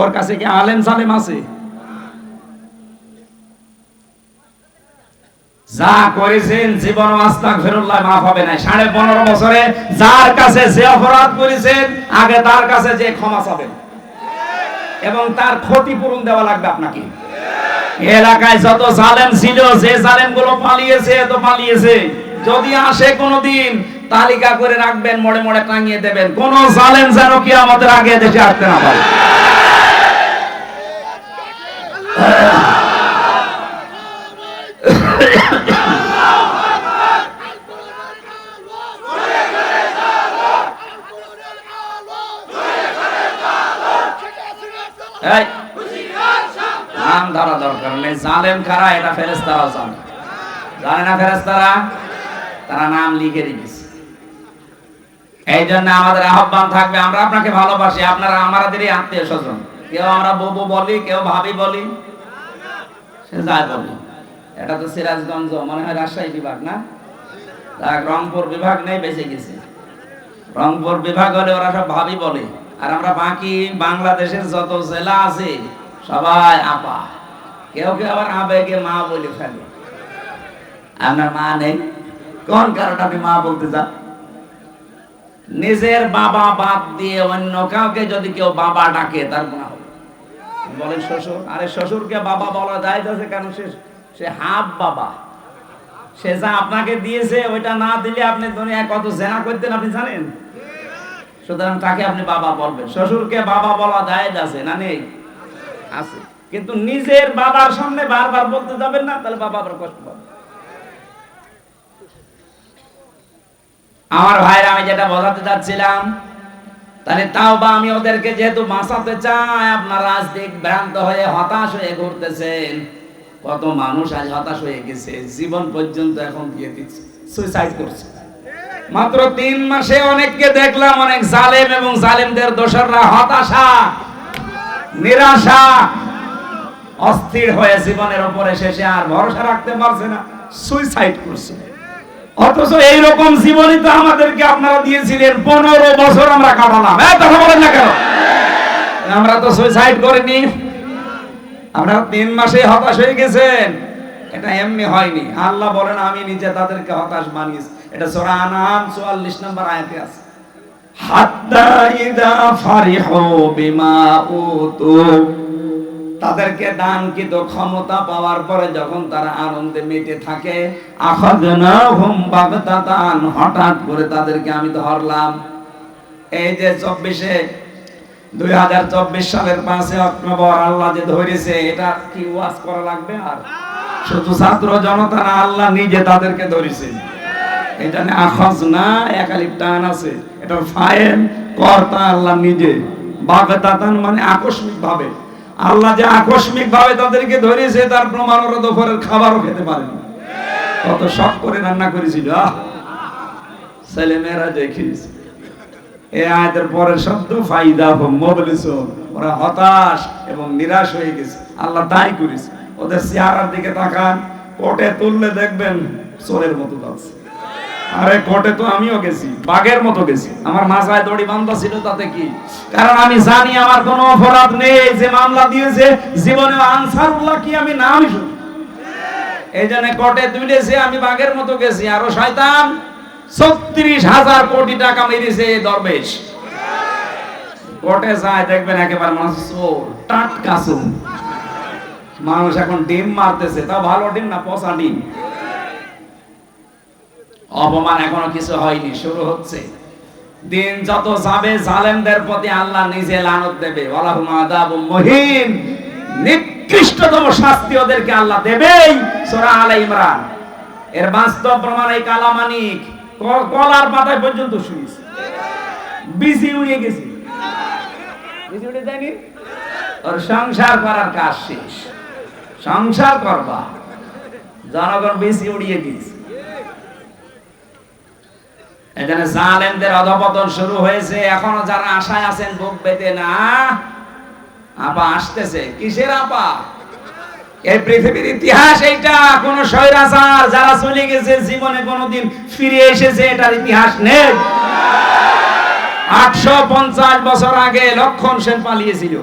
ওর কাছে কি আলেম সালেম আছে? যা করেছেন জীবন আস্তাগফিরুল্লাহ মাফ হবে না। 15.5 বছরে যার কাছে যে অপরাধ করেছেন, আগে তার কাছে যে ক্ষমা চাবেন এবং তার ক্ষতিপূরণ দেওয়া লাগবে আপনাকে। এলাকায় যত জালেম ছিল, যে জালেম গুলো পালিয়েছে তো পালিয়েছে, যদি আসে কোনদিন তালিকা করে রাখবেন, মোড়ে মোড়ে টাঙিয়ে দেবেন, কোন জালেম যেন কি আমাদের আগে দেশে আসতে না পারে। নাম ধরা দরকার নেই, জালেম কারা এটা ফেরেশতারাও জানে। জানে না ফেরেশতারা? তারা নাম লিখে রেখেছে। এই জন্য আমাদের আহ্বান থাকবে, আমরা আপনাকে ভালোবাসি, আপনারা আমাদেরই আত্মীয় স্বজন। কেউ আমরা ববু বলি, কেউ ভাবি বলি, সে যাই বলি। এটা তো সিরাজগঞ্জ, মনে হয় রাজশাহী বিভাগ না, রংপুর বিভাগ নেই, বেঁচে গেছে। রংপুর বিভাগ হলে ওরা সব ভাবি বলে, আর আমরা বাকি বাংলাদেশের যত জেলা আছে সবাই আপা, কেউ কেউ আবার আবেগে মা বলে ফেলে। আপনার মা নেই, কোন কারণে আপনি মা বলতে চান? নিজের বাবা বাদ দিয়ে অন্য কাউকে যদি কেউ বাবা ডাকে তার গুনাহ হবে। বলেন শ্বশুর, আরে শ্বশুরকে বাবা বলা যায় যাচ্ছে, কারণ সে হাফ বাবা, সে যা আপনাকে দিয়েছে ওইটা না দিলে আপনি দুনিয়ায় কত জেনা করতেন আপনি জানেন। সুতরাং তাকে আপনি বাবা বলবেন। শ্বশুরকে বাবা বলা যায় যাচ্ছে না? নেই, আছে। কিন্তু নিজের বাবার সামনে বারবার বলতে যাবেন না, তাহলে বাবা আবার কষ্ট পাবে। আমার ভাইরা, আমি যেটা বোঝাতে চাচ্ছিলাম, তাহলে তাওবা আমি ওদেরকে যেহেতু বাঁচাতে চাই, আপনারা রাজদিক ভ্রান্ত হয়ে হতাশ হয়ে ঘুরতেছেন। কত মানুষ আজ হতাশ হয়ে গেছে, জীবন পর্যন্ত এখন দিয়ে দিচ্ছে, সুইসাইড করছে। মাত্র 3 মাসে অনেককে দেখলাম, অনেক জালেম এবং জালেমদের দোসররা হতাশা, নিরাশা, অস্থির হয়ে জীবনের উপরে শেষে আর ভরসা রাখতে পারছে না, সুইসাইড করছে। অথচ এইরকম জীবনই তো আমাদেরকে আপনারা দিয়েছিলেন, 15 বছর আমরা কাটালাম। কথা বলেন না কেন? আমরা তো সুইসাইড করিনি। আপনারা 3 মাসে হতাশ হয়ে গেছেন, এটা এমনি হয়নি। আল্লাহ বলেন আমি নিজে তাদেরকে হতাশ বানিয়েছি। এটা সূরা আনআম 44 নম্বর আয়াতে আছে। হাত্তা ইযা ফারিহু বিমা উতু, তাদেরকে দানকৃত ক্ষমতা পাওয়ার পরে যখন তারা আনন্দে মেতে থাকে, আখাযনাহুম বাগতাতান, হঠাৎ করে তাদেরকে আমি ধরলাম। এই যে 2024 সালের 5 অক্টোবর আল্লাহ যে ধরেছে, এটা কি ওয়াজ করা লাগবে? আর শুধু ছাত্র জনতা না, আল্লাহ নিজে তাদেরকে ধরেছে। এটা না আখাযনা, একালিফ টান আছে, এটার ফাইল কর্তা আল্লাহ নিজে। বাগতাতান মানে আকস্মিক ভাবে। আল্লাহ যে আকস্মিক ভাবে তাদেরকে ধরেছে, তার প্রমাণ ওরা দুপুরের খাবারও খেতে পারেনি। কত শখ করে রান্না করেছিল, ছেলে মেয়েরা দেখিয়েছে। এই আয়াতের পরের শব্দ ফাইদা হুম মুবলিসুন, ওরা হতাশ এবং নিরাশ হয়ে গেছে। আল্লাহ তাই করেছে। ওদের চেহারার দিকে তাকান, কোটে তুললে দেখবেন চোরের মতো যাচ্ছে। আরে কোটে তো আমিও গেছি, বাঘের মতো গেছি। আমার মাথায় দড়ি বাঁধা ছিল, তাতে কি? কারণ আমি জানি আমার কোনো অপরাধ নেই। যে মামলা দিয়েছে জীবনে আনসারুল্লাহ কি আমি নাম শুনি, এই জন্য কোটে তুলেছে, আমি বাঘের মতো গেছি। আরো শয়তান 36,000 কোটি টাকা মেরেছে দরবেশ। কোটে যায় দেখবেন একেবারে মানুষ চোর, টাটকা চোর। মানুষ এখন ডিম মারতেছে, তা ভালো ডিম না পচা ডিম। অপমান এখনো কিছু হয়নি, শুরু হচ্ছে। দিন যত যাবে জালেমদের প্রতি আল্লাহ নিজে লানত দেবে। ওয়ালাহুম আযাবুম মুহিন, নিকৃষ্টতম শাস্তি ওদেরকে আল্লাহ দেবেই। সূরা আলে ইমরান। এর বাস্তব প্রমাণ এই কালামানিক কলার পাতায় পর্যন্ত শুয়েছে, বিসি উড়িয়ে গেছে। বিসি উড়ে যায়নি, ওর সংসার করার কাজ শেষ। সংসার করবা, জনগণ বিসি উড়িয়ে দিয়েছে। এখানে জালেমদের অধপতন শুরু হয়েছে। এখনো যারা আশায় আছেন বুক পেতে না, আপা আসতেছে। কিসের আপা? এই পৃথিবীর ইতিহাস এইটা। কোন স্বৈরাচার যারা চলে গেছে জীবনে কোনোদিন ফিরে এসেছে, এটার ইতিহাস নেই। 850 বছর আগে লক্ষণ সেন পালিয়েছিল,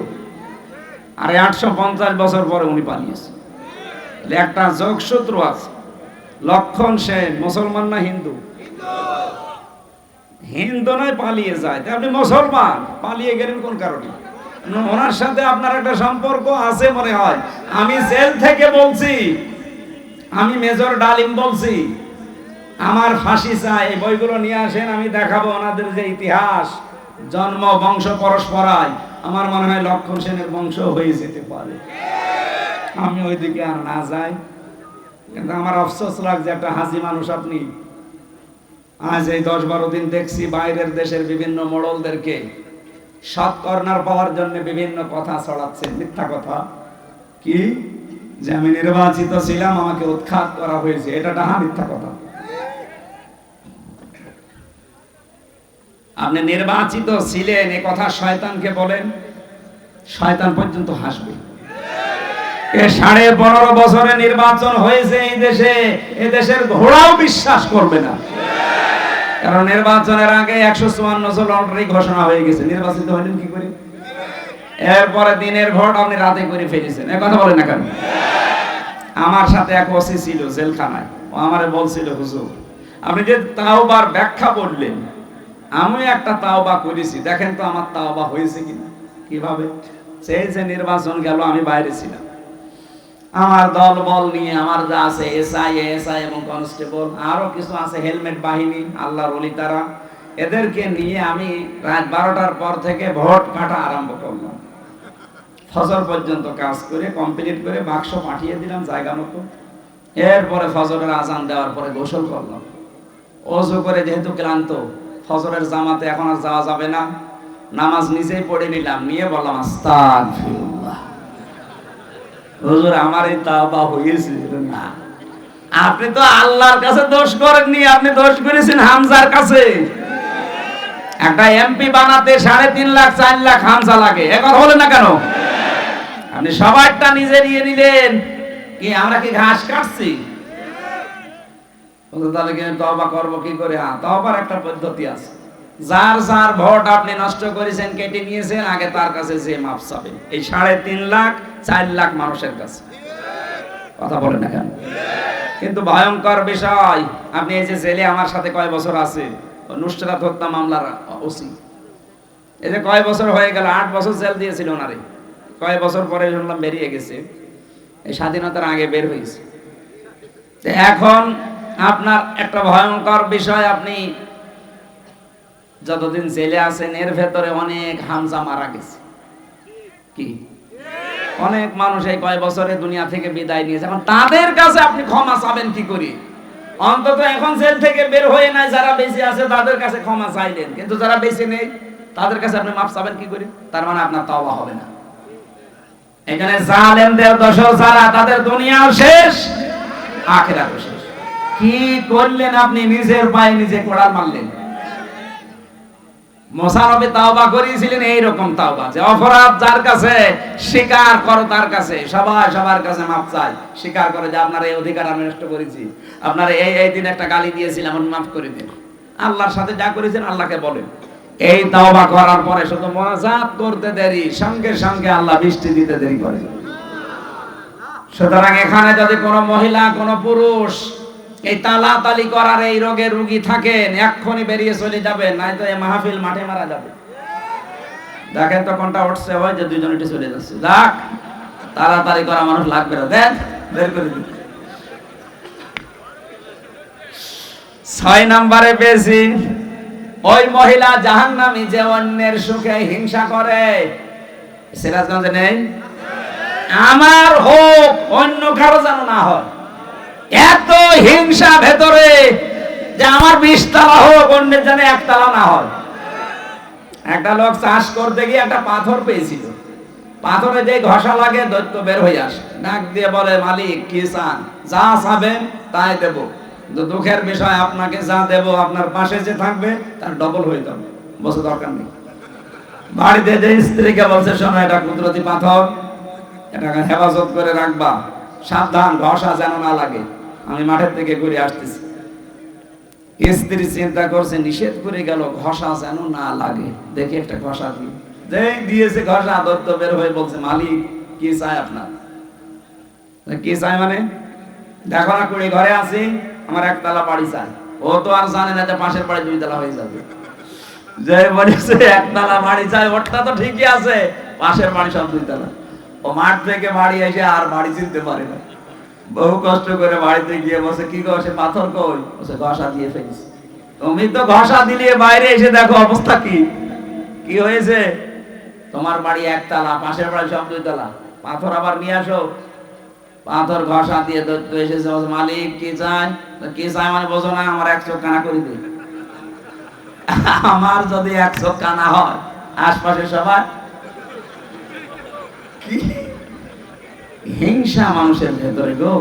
আর 850 বছর পরে উনি পালিয়েছে। একটা যোগসূত্র আছে। লক্ষণ সেন মুসলমান না হিন্দু? হিন্দু নয়, পালিয়ে যায়। আপনি মুসলমান, পালিয়ে গেলেন কোন কারণে? ওনার সাথে আপনার একটা সম্পর্ক আছে মনে হয়। আমি জেল থেকে বলছি, আমি মেজর ডালিম বলছি, আমার ফাঁসি চাই। এই বইগুলো নিয়ে আসেন, আমি দেখাবো ওনাদের যে ইতিহাস, জন্ম বংশ পরস্পরায়। আমার মনে হয় লক্ষণ সেনের বংশ হয়ে যেতে পারে। আমি ওইদিকে আর না যাই, কিন্তু আমার আফসোস লাগছে একটা হাজি মানুষ আপনি। আজ এই 10-12 দিন দেখছি বাইরের দেশের বিভিন্ন মোড়লদেরকে সৎ কর্নার পাওয়ার জন্য বিভিন্ন কথা ছড়াচ্ছেন, মিথ্যা কথা। কি যে আমি নির্বাচিত ছিলাম, আমাকে উৎখাত করা হয়েছে, এটা ডাহা মিথ্যা কথা। আপনি নির্বাচিত ছিলেন এ কথা শয়তানকে বলেন, শয়তান পর্যন্ত হাসবে। 15.5 বছরে নির্বাচন হয়েছে এই দেশে, এ দেশের ঘোড়াও বিশ্বাস করবে না। কারণ নির্বাচনের আগে 154 জন লটারি ঘোষণা হয়ে গেছে। নির্বাচিত হলেন কি করে? এরপরে দিনের ভোট আপনি রাতে করে ফেলেছেন। এ কথা বলেন না কেন? আমার সাথে এক ওসি ছিল জেলখানায়, ও আমারে বলছিল, হুজুর আপনি যে তাওবার ব্যাখ্যা বললেন, আমি একটা তাওবা করেছি, দেখেন তো আমার তাওবা হয়েছে কিনা। কিভাবে? সেই যে নির্বাচন গেল, আমি বাইরে ছিলাম, আমার দল বল নিয়ে আমার যা আছে এসআই এবং কনস্টেবল, আরো কিছু আছে হেলমেট বাহিনী, আল্লাহর ওলি তারা, এদেরকে নিয়ে আমি রাত 12টার পর থেকে ভোট কাটা আরম্ভ করলাম। ফজর পর্যন্ত কাজ করে কমপ্লিট করে বাক্স পাঠিয়ে দিলাম জায়গা মতো। এরপরে ফজরের আজান দেওয়ার পরে গোসল করলাম, ওযু করে, যেহেতু ক্লান্ত, ফজরের জামাতে এখন আর যাওয়া যাবে না, নামাজ নিজেই পড়ে নিলাম, নিয়ে বললাম আস্তাগফিরুল্লাহ। হুজুর আমার এই তাওবা হয়েছে না। আপনি তো আল্লাহর কাছে দোষ করেননি, আপনি দোষ করেছেন হামজার কাছে। একটা এমপি বানাতে 3.5 লাখ 4 লাখ হামজা লাগে, এখন হলো না কেন? আপনি সবারটা নিজে নিয়ে নিলেন। কি আমরা কি ঘাস কাটছি? তাহলে কি তওবা করব কি করে? তওবার একটা পদ্ধতি আছে। যার যার ভোট আপনি নষ্ট করেছেন, কেটে নিয়েছেন, আগে তার কাছে যে মাপ চাবেন। এই 3.5 লাখ 4 লাখ মানুষের কাছে। কথা বলেন না কেন? কিন্তু ভয়ঙ্কর বিষয়, আপনি এই যে জেলে আমার সাথে কয় বছর আছে, নুসরাত হত্যা মামলার ওসি, এই যে কয় বছর হয়ে গেল, 8 বছর জেল দিয়েছিল ওনারে। কয় বছর পরে শুনলাম বেরিয়ে গেছে, এই স্বাধীনতার আগে বের হয়েছে। এখন আপনার একটা ভয়ঙ্কর বিষয়, আপনি যতদিন জেলে আছেন এর ভেতরে অনেক হামজা মারা গেছে। কি অনেক মানুষ এই কয় বছরে দুনিয়া থেকে বিদায় নিয়েছে। এখন তাদের কাছে আপনি ক্ষমা চাবেন কি করে? অন্তত এখন জেল থেকে বের হয়ে নাই যারা বেঁচে আছে তাদের কাছে ক্ষমা চাইলেন, কিন্তু যারা বেঁচে নেই তাদের কাছে আপনি মাফ চাবেন কি করে? তার মানে আপনার তাওবা হবে না। এখানে জালেমদের দোষর যারা, তাদের দুনিয়াও শেষ, আখিরাতও শেষ। কি করলেন আপনি? নিজের পায়ে নিজে কোড়াল মারলেন। মুসা নবী তাওবা করেছিলেন এইরকম তাওবা, যে অপরাধ যার কাছে স্বীকার করো, তার কাছে সবাই সবার কাছে মাপ চাই, স্বীকার করে যে আপনার এই অধিকার আমি নষ্ট করেছি, আপনার এই দিন একটা গালি দিয়েছিলাম, আমি মাফ করে দিন। আল্লাহর সাথে যা করেছেন আল্লাহকে বলেন। এই তাওবা করার পরে শুধু মোনাজাত করতে দেরি, সঙ্গে সঙ্গে আল্লাহ বৃষ্টি দিতে দেরি করে। সুতরাং এখানে যদি কোনো মহিলা কোনো পুরুষ এই তালাতালি করার এই রোগে রোগী থাকেন, এক্ষুনি বেরিয়ে চলে যাবেন, নয়তো এই মাহফিল মাঠে মারা যাবে। দেখেন তো কোনটা উঠছে, হয় যে দুইজন এটি চলে যাচ্ছে। দেখ, তাড়াতাড়ি করা মানুষ লাগবে না, দেখ বের করে দিন। 6 নম্বরে পেয়েছি ওই মহিলা জাহান্নামী যে অন্যের সুখে হিংসা করে। সিরাজগঞ্জে নেই? আমার হোক, অন্য কারো যেন না হয়, এত হিংসা ভেতরে যে আমার 20 তলা হোক, অন্যের যেন 1 তলা না হয়। একটা লোক চাষ করতে গিয়ে একটা পাথর পেয়েছিল, পাথরে যে ঘষা লাগে দৈত্য বের হয়ে আসে, নাক দিয়ে বলে, মালিক কি চান? যা চাবেন তাই দেব, কিন্তু দুঃখের বিষয় আপনাকে যা দেব আপনার পাশে যে থাকবে তার ডবল হয়ে যাবে, বসে দরকার নেই। বাড়িতে যে স্ত্রীকে বলছে, শোনো এটা কুদরতি পাথর, এটাকে হেফাজত করে রাখবা, সাবধান ঘষা যেন না লাগে, আমি মাঠের থেকে ঘুরে আসতেছি। স্ত্রী চিন্তা করছে, নিষেধ করে গেল ঘষা যেন না লাগে, দেখি একটা ঘষা দিই। যে দিয়েছে ঘষা, দত্ত বের হয়ে বলছে, মালিক কি চাই আপনার? কি চাই মানে? দেখো না কুড়ি ঘরে আছি, আমার 1 তলা বাড়ি চাই। ও তো আর জানে না যে পাশের বাড়ি 2 তলা হয়ে যাবে। যে বলেছে 1 তলা বাড়ি চাই, ওটা তো ঠিকই আছে, পাশের বাড়ি সব 2 তলা। ও মাঠ থেকে বাড়ি এসে আর বাড়ি চিনতে পারে না, বহু কষ্ট করে বাড়িতে গিয়ে বসে, কি গো সে পাথর কই? বসে ঘষা দিয়ে ফেলছি। তুমি তো ঘষা দিলে বাইরে এসে দেখো অবস্থা কি কি হয়েছে। তোমার বাড়ি 1 তলা, পাশের বাড়ি সব 2 তলা, পাথর আবার নিয়ে আসো। পাথর ঘষা দিয়ে দৈত্য এসেছে, মালিক কি চাই? কি চাই মানে বোঝো না, আমার 1 চোখ কানা করে দিই। আমার যদি 1 চোখ কানা হয়, আশপাশে সবাই কি হিংসা মানুষের ভেতরে গো।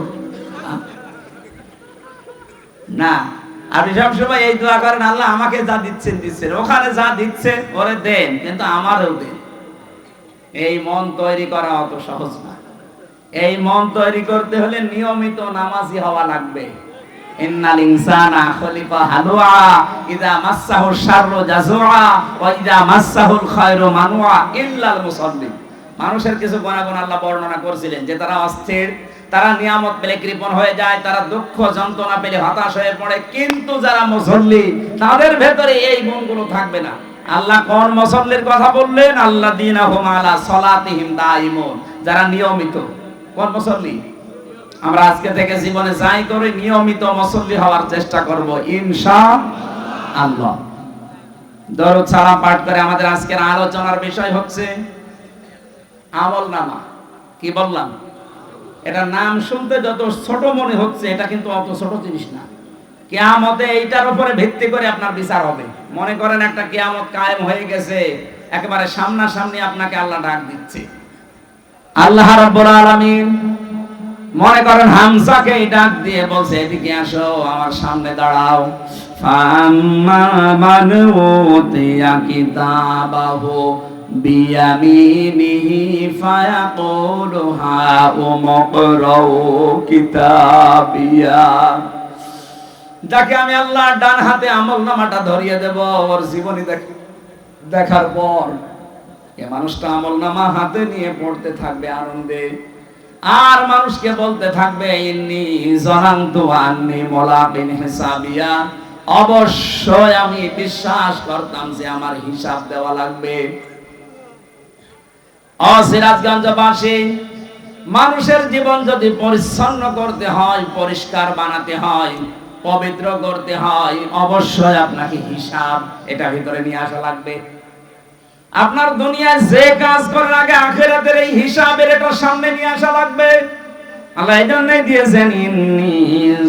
না, আপনি সবসময় এই দোয়া করেন, আল্লাহ আমাকে যা দিচ্ছেন দিচ্ছেন, ওখানে যা দিচ্ছে ওরে দেন, কিন্তু আমারও দেন। এই মন তৈরি করা অত সহজ না। এই মন তৈরি করতে হলে নিয়মিত নামাজি হওয়া লাগবে। ইন্নাল ইনসানা খলিকা হালুআ ইযা মাসসাহু শাররু জাযুআ ওয়া ইযা মাসসাহুল খায়রু মানুআ ইল্লাল মুসাল্লিন। মানুষের কিছু গুণাগুণ আল্লাহ বর্ণনা করেছিলেন, যে তারা অস্থির, তারা নিয়ামত পেলে কৃপণ হয়ে যায়, তারা দুঃখ যন্ত্রণা পেলে হতাশ হয়ে পড়ে, কিন্তু যারা মুসল্লি তাদের ভেতরে এই গুণগুলো থাকবে না। আল্লাহ কোন মুসল্লির কথা বললেন? আল্লাযীনা হুম আলা সালাতিহিম দাঈমুন, যারা নিয়মিত। কোন মুসল্লি? আমরা আজকে থেকে জীবনে যাই করি নিয়মিত মুসল্লি হওয়ার চেষ্টা করব ইনশাআল্লাহ। দরুদ সালাম পাঠ করে আমাদের আজকের আলোচনার বিষয় হচ্ছে আমলনামা। কি বললাম? এটা নাম শুনতে যত ছোট মনে হচ্ছে, এটা কিন্তু অত ছোট জিনিস না। কিয়ামতে এইটার উপরে ভিত্তি করে আপনার বিচার হবে। মনে করেন একটা কিয়ামত কায়েম হয়ে গেছে, একেবারে সামনাসামনি আপনাকে আল্লাহ ডাক দিচ্ছে। আল্লাহ রাব্বুল আলামিন মনে করেন হামজাকে ডাক দিয়ে বলছে এদিকে আসো, আমার সামনে দাঁড়াও। ফাম্মা মান উতিয়া কিতাবাহু বিয়ামিনিহি ফায়াকুলু হাউমুকরাউ কিতাবিয়া। যাকে আমি আল্লাহ ডান হাতে আমলনামাটা ধরিয়ে দেব, ওর জীবনী দেখার পর এ মানুষটা আমলনামা হাতে নিয়ে পড়তে থাকবে আনন্দে, আর মানুষকে বলতে থাকবে ইন্নী জানান্তু আন্নী মুলাকিন হিসাবিয়া, অবশ্যই আমি বিশ্বাস করতাম যে আমার হিসাব দেওয়া লাগবে। সিরাজগঞ্জবাসী, মানুষের জীবন যদি পরিচ্ছন্ন করতে হয়, পরিষ্কার বানাতে হয়, পবিত্র করতে হয়, অবশ্যই আপনাকে হিসাব এটা ভিতরে নিয়ে আসা লাগবে। আপনার দুনিয়ায় যে কাজ করার আগে আখিরাতের এই হিসাবের এটা সামনে নিয়ে আসা লাগবে। আল্লাহ এই জন্যই দিয়েছেন ইন্নী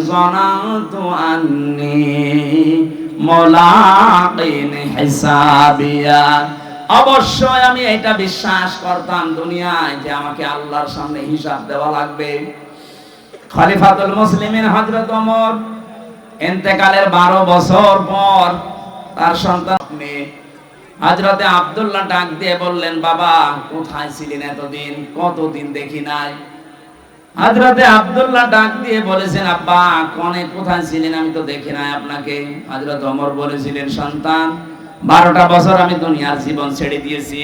জানাতু আন্নী মুলাকিন হিসাবিয়া, অবশ্যই আমি এটা বিশ্বাস করতাম দুনিয়ায় যে আমাকে আল্লাহর সামনে হিসাব দেওয়া লাগবে। খলিফাতুল মুসলিমিন হযরত ওমর ইন্তেকালের 12 বছর পর তার সন্তান হযরতে আব্দুল্লাহ ডাক দিয়ে বললেন, বাবা কোথায় ছিলেন এতদিন, কতদিন দেখি নাই। হযরতে আব্দুল্লাহ ডাক দিয়ে বলেছেন, আব্বা কোথায় ছিলেন, আমি তো দেখি নাই আপনাকে। হযরত ওমর বলেছিলেন, সন্তান 12টা বছর আমি দুনিয়ার জীবন ছেড়ে দিয়েছি,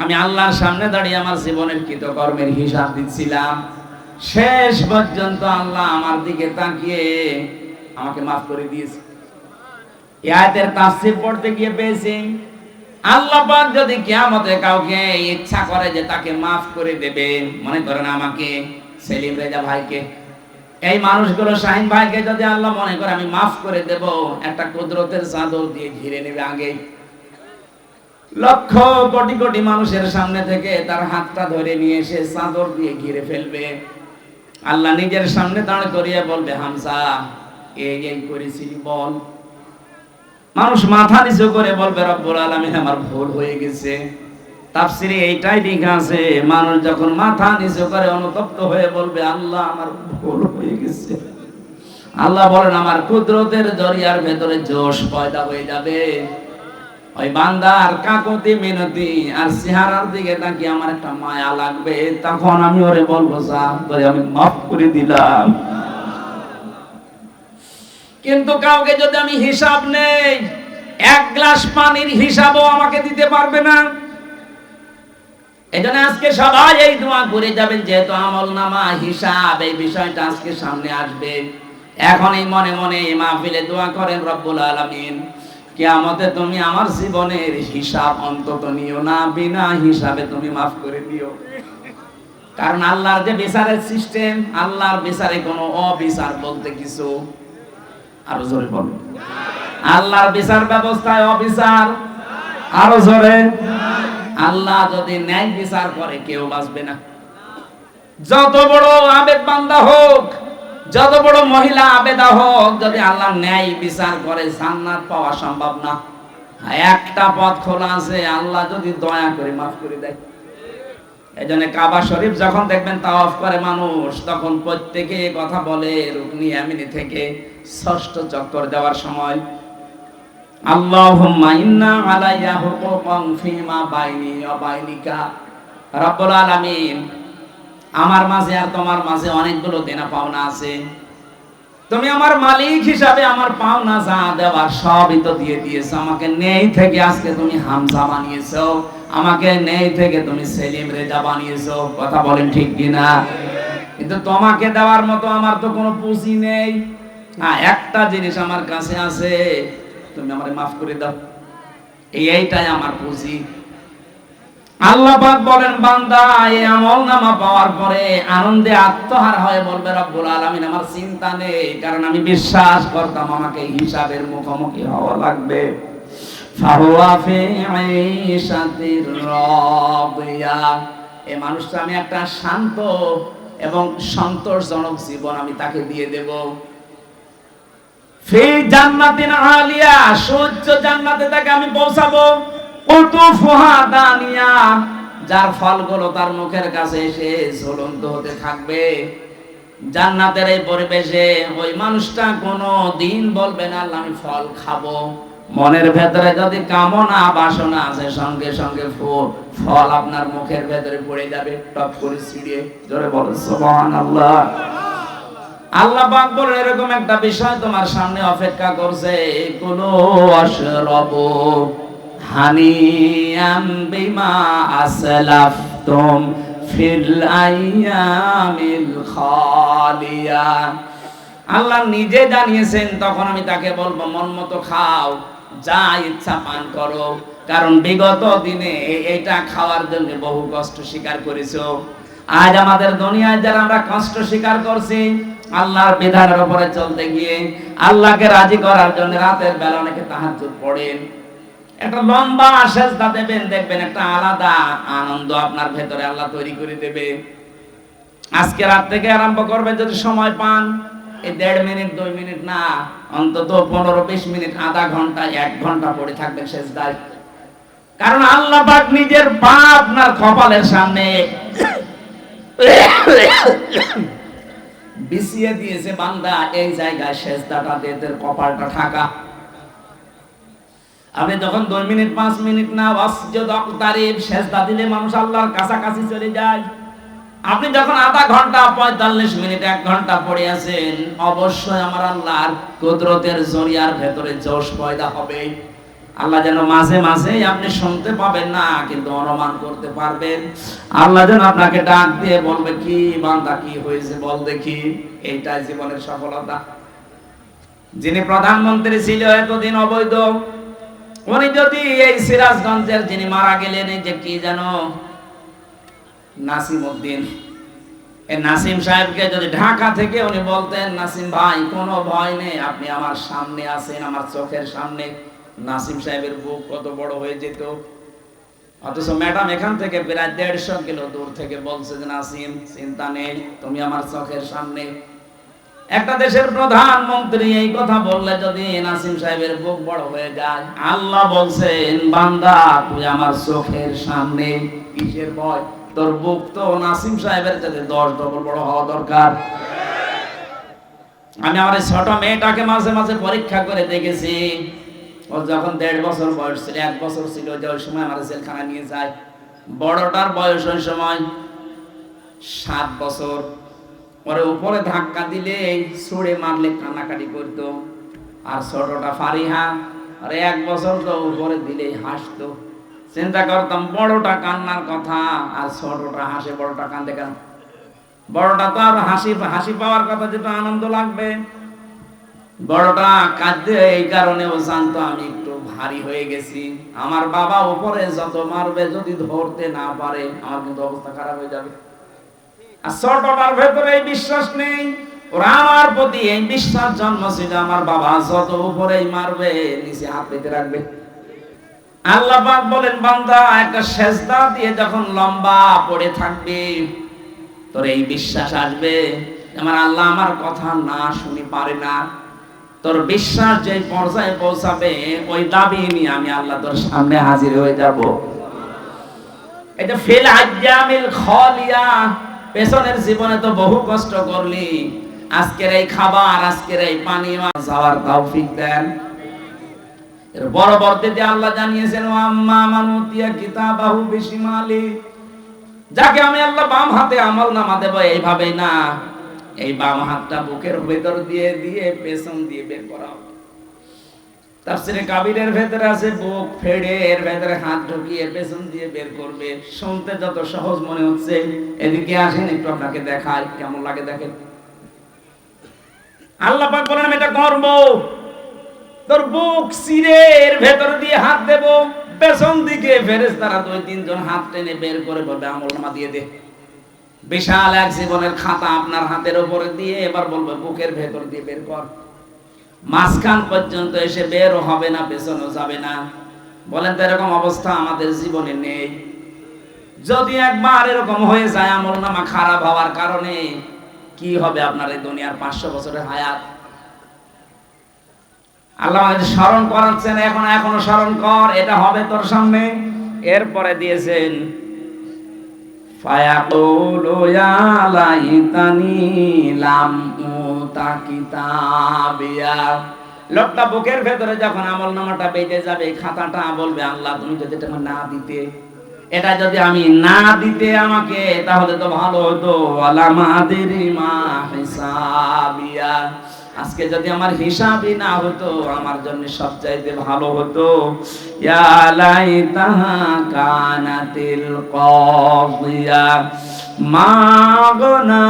আমি আল্লাহর সামনে দাঁড়িয়ে আমার জীবনের কৃতকর্মের হিসাব দিচ্ছিলাম, শেষ পর্যন্ত আল্লাহ আমার দিকে তাকিয়ে আমাকে মাফ করে দিয়েছে। এই আয়াতের তাফসীর পড়তে গিয়ে পেয়েছি, আল্লাহ পাক যদি কিয়ামতে কাউকে ইচ্ছা করে যে তাকে মাফ করে দেবে, মনে করেন আমাকে, সেলিম রেজা ভাইকে, এই মানুষগুলো শাহিন ভাইকে যদি আল্লাহ মনে করে আমি মাফ করে দেব, একটা কুদরতের চাদর দিয়ে ঘিরে নেবে। আগে লক্ষ কোটি কোটি মানুষের সামনে থেকে তার হাতটা ধরে নিয়ে এসে চাদর দিয়ে ঘিরে ফেলবে। আল্লাহ নিজের সামনে দাঁড় করিয়ে বলবে, হামজা এই করেছিলি বল। মানুষ মাথা নিচু করে বলবে, রব্বুল আলামিন আমার ভুল হয়ে গেছে। তাফসীরে এইটাই লেখা আছে, মানুষ যখন মাথা নিচু করে অনুতপ্ত হয়ে বলবে, আল্লাহ আমার ভুল হয়ে গেছে, আল্লাহ বলেন আমার কুদরতের জরিয়ার ভেতরে জোশ পয়দা হয়ে যাবে। ওই বান্দার কাকুতি মিনতি আর চেহারার দিকে তাকিয়ে আমার একটা মায়া লাগবে, তখন আমি ওরে বলবো, যা তোরে আমি মাফ করে দিলাম। কিন্তু কাউকে যদি আমি হিসাব নেই, এক গ্লাস পানির হিসাবও আমাকে দিতে পারবে না। এজন্য আজকে সবাই এই দোয়া করে যাবেন, যেহেতু আমলনামা হিসাব এই বিষয়টা আজকে সামনে আসবে, এখনই মনে মনে এই মাহফিলে দোয়া করেন, রব্বুল আলামিন কিয়ামতে তুমি আমার জীবনের হিসাব অন্তত নিও না, বিনা হিসাবে তুমি মাফ করে দিও। কারণ আল্লাহর যে বিচারের সিস্টেম, আল্লাহর বিচারে কোনো অবিচার বলতে কিছু, আরো জোরে বলুন, আল্লাহর বিচার ব্যবস্থায় অবিচার, আরো জোরে। আল্লাহ যদি ন্যায় বিচার করে কেউ বাঁচবে না। যত বড় আবেদ বান্দা হোক, যত বড় মহিলা আবেদা হোক, যদি আল্লাহ ন্যায় বিচার করে জান্নাত পাওয়া সম্ভব না। একটা পথ খোলা আছে, আল্লাহ যদি দয়া করে মাফ করে দেয়। এজন্য কাবা শরীফ যখন দেখবেন তাওয়াফ করে মানুষ, তখন প্রত্যেকে কথা বলে রুকনি ইয়ামিনি থেকে ষষ্ঠ চক্কর দেওয়ার সময়, আল্লাহুম্মা ইন্না আলাইয়া হুকুকান ফিমা বাইনি ওয়া বাইনিকা। রব্বুল আলামিন আমার মাঝে আর তোমার মাঝে অনেকগুলো দেনা পাওনা আছে, তুমি আমার মালিক হিসাবে আমার পাওনা যা দেওয়ার সবই তো দিয়ে দিয়েছো। আমাকে নেই থেকে আজকে তুমি হামজা বানিয়েছো, আমাকে নেই থেকে তুমি সেলিম রেজা বানিয়েছো। কথা বলেন ঠিক কিনা? কিন্তু তোমাকে দেওয়ার মতো আমার তো কোনো পুঁজি নেই। একটা জিনিস আমার কাছে আছে, তুমি আমারে মাফ করে দাও, এইটাই আমার পুঁজি। আল্লাহ পাক বলেন, বান্দা এই আমলনামা পাওয়ার পরে আনন্দে আত্মহারা হয়ে বলবে, রব্বুল আলামিন আমার চিন্তা নেই, কারণ আমি বিশ্বাস করতাম আমাকে হিসাবের মুখোমুখি হওয়া লাগবে। ফাহুয়া ফি আইশাতির রাদিয়া, এই মানুষটা আমি একটা শান্ত এবং সন্তোষজনক জীবন আমি তাকে দিয়ে দেব। ফি জান্নাতিন আলিয়া, সূর্য জান্নাতে তাকে আমি পৌঁছাবো। উট কুতুফুহা দানিয়া, যার ফলগুলো তার মুখের কাছে এসে ঝুলন্ত হতে থাকবে। জান্নাতের এই পরিবেশে ওই মানুষটা কোনো দিন বলবে না আল্লাহ আমি ফল খাবো। মনের ভেতরে যদি কামনা বাসনা আছে, সঙ্গে সঙ্গে ফল আপনার মুখের ভেতরে পড়ে যাবে, টপ করে ছিঁড়িয়ে। জোরে বলো সুবহানাল্লাহ। আল্লাহ পাক বলেন এরকম একটা বিষয় তোমার সামনে অপেক্ষা করছে, কুলু আশরাবু হানিয়াম বিমা আসলাফতুম ফিল আইয়ামিল খালিয়া। আল্লাহ নিজে জানিয়েছেন, তখন আমি তাকে বলবো মন মতো খাও, যা ইচ্ছা পান করো, কারণ বিগত দিনে এটা খাওয়ার জন্য বহু কষ্ট স্বীকার করেছো। আজ আমাদের দুনিয়ায় যারা আমরা কষ্ট স্বীকার করছি আল্লাহর বিধানের উপরে চলতে গিয়ে, আল্লাহকে রাজি করার জন্য রাতের বেলা অনেকে তাহাজ্জুদ পড়েন, একটা লম্বা সেজদা দেবেন, দেখবেন একটা আলাদা আনন্দ আপনার ভেতরে আল্লাহ তৈরি করে দেবে। আজকে রাত থেকে আরম্ভ করবেন, যদি সময় পান, এই 1.5 মিনিট 2 মিনিট না, অন্তত 15-20 মিনিট, আধা ঘন্টা 1 ঘন্টা পড়ে থাকবেন সেজদায়। কারণ আল্লাহ পাক নিজের পা আপনার কপালের সামনে বিছিয়ে দিয়েছে, বান্দা এই জায়গায় সেজদাটা দিয়ে তোর কপালটা ঢাকা। আপনি যখন 2 মিনিট 5 মিনিট না ওয়াসজুদ ওয়াকতারিব সেজদা দিলে মানুষ আল্লাহর কাছাকাছি চলে যায়। আপনি যখন আধা ঘন্টা 45 মিনিট 1 ঘন্টা পড়ে আছেন, অবশ্যই আমার আল্লাহর কুদরতের জরিয়ার ভেতরে জোশ পয়দা হবে। আল্লাহ যেন মাঝে মাঝে আপনি শুনতে পাবেন না, কিন্তু অনুমান করতে পারবেন। আল্লাহ যেন আপনাকে ডাক দিয়ে বলবে কি বান্দা কি হয়েছে বল দেখি। এইটাই জীবনের সফলতা। যিনি প্রধানমন্ত্রী ছিল এতদিন অবৈধ, উনি যদি এই সিরাজগঞ্জের যিনি মারা গেলেন, এই যে কি জানো নাসিম উদ্দিন, এই নাসিম সাহেবকে যদি ঢাকা থেকে উনি বলতেন নাসিম ভাই কোনো ভয় নেই, আপনি আমার সামনে আছেন, আমার চোখের সামনে, নাসিম সাহেবের বুক কত বড় হয়ে যেত। অথচ ম্যাডাম এখান থেকে প্রায় 150 কিলো দূর থেকে বলছে যে নাসিম চিন্তা নেই, তুমি আমার চোখের সামনে। একটা দেশের প্রধানমন্ত্রী এই কথা বললে যদি নাসিম সাহেবের বুক বড় হয়ে যায়, আল্লাহ বলছেন বান্দা তুই আমার চোখের সামনে, কিসের ভয়? তোর বুক তো নাসিম সাহেবের চাইতে 10 ডবল বড় হওয়া দরকার। আমি আমার ছোট মেয়েটাকে মাঝে মাঝে পরীক্ষা করে দেখেছি। ও যখন 1.5 বছর বয়স ছিল, 1 বছর ছিল, যে ওই সময় আমার জেলখানা নিয়ে যায়। বড়টার বয়স ওই সময় 7 বছর। পরে উপরে ধাক্কা দিলে ছুঁড়ে মারলে কান্নাকাটি করতো। আর ছোটটা ফারিহা, আরে 1 বছর তো উপরে দিলেই হাসতো। চিন্তা করতাম বড়টা কান্নার কথা আর ছোটটা হাসে, বড়টা কান্দে কেন? বড়টা তো আর হাসি পাওয়ার কথা, যেটা আনন্দ লাগবে। বড়টা কাঁদতে এই কারণে ও জানতো আমি একটু ভারী হয়ে গেছি, আমার বাবা উপরে যত মারবে যদি ধরতে না পারে আমার কিন্তু অবস্থা খারাপ হয়ে যাবে। আর ছোটটার ভেতরে এই বিশ্বাস নেই, ওরা আমার প্রতি এই বিশ্বাস জন্মছিল আমার বাবা যত উপরেই মারবে নিচে হাত পেতে রাখবে। আল্লাহ পাক বলেন বান্দা একটা সেজদা দিয়ে যখন লম্বা পড়ে থাকবে, তোর এই বিশ্বাস আসবে আমার আল্লাহ আমার কথা না শুনি পারে না। তোর বিশ্বাস যে পর্যায়ে পৌঁছাবে, ওই দাবি নিয়ে আমি আল্লাহ তোর সামনে হাজির হয়ে যাব। এটা ফিল আইয়ামিল খালিয়া, পেছনের জীবনে তো বহু কষ্ট করলি, আজকের এই খাবার আজকের এই পানীয় যাওয়ার তৌফিক দেন। এর পরবর্তীতে আল্লাহ জানিয়েছেন ওয়া আম্মা মান উতিয়া কিতাবাহু বিশিমালি, যাকে আমি আল্লাহ বাম হাতে আমলনামা দেব, এইভাবে না, এই বাম হাতটা বুকের ভেতর দিয়ে দিয়ে পেছন দিয়ে বের করা হবে। তাফসীরে কাবীরের ভেতরে আছে বুক ফেড়ে এর ভেতরে হাত ঢুকিয়ে পেছন দিয়ে বের করবে। শুনতে যত সহজ মনে হচ্ছে, এদিকে আসেন একটু আপনাকে দেখাই কেমন লাগে দেখেন। আল্লাহ পাক বলেন আমি এটা করব, তোর বুক চিরে এর ভেতর দিয়ে হাত দেব, পেছন দিকে ফেরেশতারা 2-3 জন হাত টেনে বের করে বলবে আমলনামা দিয়ে দে। বিশাল এক জীবনের খাতা আপনার হাতের উপরে দিয়ে এবার বলবে বুকের ভেতর দিয়ে বের কর। মাঝখান পর্যন্ত এসে বেরও হবে না, পেছনেও যাবে না। বলেন তো এরকম অবস্থা আমাদের জীবনে নেই? যদি একবার এরকম হয়ে যায় আমলনামা খারাপ হওয়ার কারণে, কি হবে আপনার এই দুনিয়ার 500 বছরের হায়াত? আল্লাহ আমাদের স্মরণ করাচ্ছেন, এখনো স্মরণ কর, এটা হবে তোর সামনে। এরপরে দিয়েছেন ফায়াকুলু ইয়া লাইতানি লাম উতা কিতাবিয়া। লোকটা বুকের ভেতরে যখন আমলনামাটা বেজে যাবে, খাতাটা বলবে আল্লাহ তুমি যদি এটা না দিতে, এটা যদি আমি না দিতে আমাকে, তাহলে তো ভালো হতো। আলামাদিরি মা হিসাবিয়া, আজকে যদি আমার হিসাবই না হতো আমার জন্য সবচাইতে ভালো হতো। ইয়া লাইতাহা কানাতিল কাযিয়া মা গনা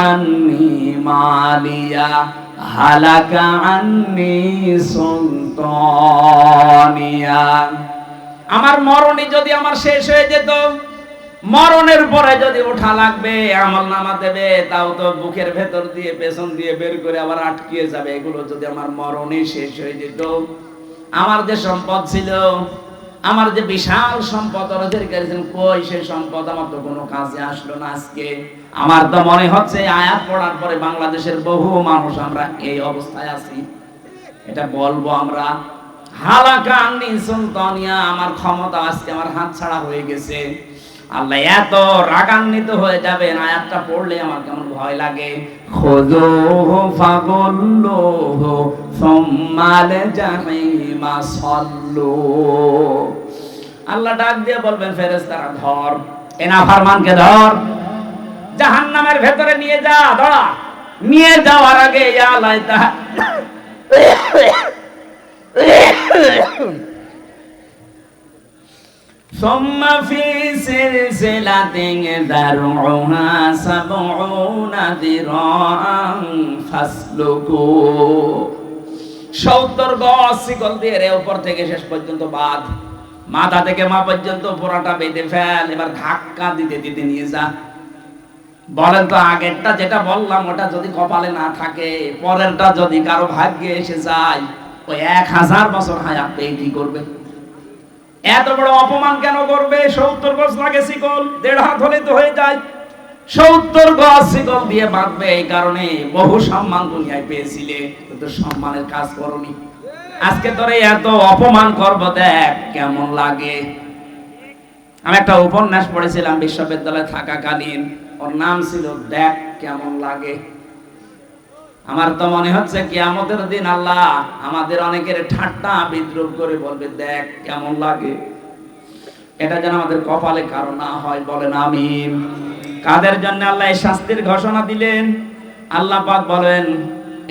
আন্নি মালিয়া হালাকা আন্নি সুলতানিয়া। আমার মরণই যদি আমার শেষ হয়ে যেত, মরণের পরে যদি ওঠা লাগবে, আমলনামা দেবে, তাও তো বুকের ভেতর দিয়ে পেছন দিয়ে বের করে আবার আটকিয়ে যাবে। এগুলো যদি আমার মরণই শেষ হয়ে যেত, আমার যে সম্পদ ছিল, আমার যে বিশাল সম্পদ ওদের কাছে কই, সেই সম্পদ আমার তো কোনো কাজে আসলো না আজকে। আমার তো মনে হচ্ছে আয়াত পড়ার পরে বাংলাদেশের বহু মানুষ আমরা এই অবস্থায় আছি। এটা বলবো আমরা, হালাকা আন্নি সুলতানিয়া, আমার ক্ষমতা আজকে আমার হাত ছাড়া হয়ে গেছে। আল্লাহ এত রাগান্বিত হয়ে যাবেন, আয়াতটা পড়লে আমার কেমন ভয় লাগে। খুযুহু ফাগুল্লুহু সুম্মাল জাহিমা সাল্লু। আল্লাহ ডাক দিয়ে বলবেন ফেরেশতারা ধর, এ নাফরমানকে ধর, জাহান্নামের ভেতরে নিয়ে যা। ধরা নিয়ে যাওয়ার আগে ইয়া লাইতা ثم في سلسلة ذرعها 70 ذراعا فاسلكوه। 70 গজ শিকল দিয়ে এর উপর থেকে শেষ পর্যন্ত বাঁধ, মাথা থেকে মা পর্যন্ত পুরোটা বেঁধে ফেল। এবার ধাক্কা দিতে দিতে নিয়ে যা। বলেন তো, আগেরটা যেটা বললাম ওটা যদি কপালে না থাকে, পরেরটা যদি কারো ভাগ্যে এসে যায়, ওই 1000 বছর হায়াত পেয়ে কি করবে? এত বড় অপমান কেন করবে? 70 গজ লাগে শিকল, 1.5 হাত হলে তো হয়ে যায়। 70 গজ শিকল দিয়ে বাঁধবে, এই কারণে বহু সম্মান দুনিয়ায় পেয়েছিলে, কিন্তু সম্মানের কাজ করনি। আজকে তোরে এত অপমান করব, দেখ কেমন লাগে। আমি একটা উপন্যাস পড়েছিলাম বিশ্ববিদ্যালয়ে থাকাকালীন, ওর নাম ছিল দেখ কেমন লাগে। আমার তো মনে হচ্ছে কিয়ামতের দিন আল্লাহ আমাদের অনেকের ঠাট্টা বিদ্রুপ করে বলবে দেখ কেমন লাগে। এটা যেন আমাদের কপালে কারো না হয়, বলেন আমিন। কাদের জন্য আল্লাহ এই শাস্তির ঘোষণা দিলেন? আল্লাহ পাক বলেন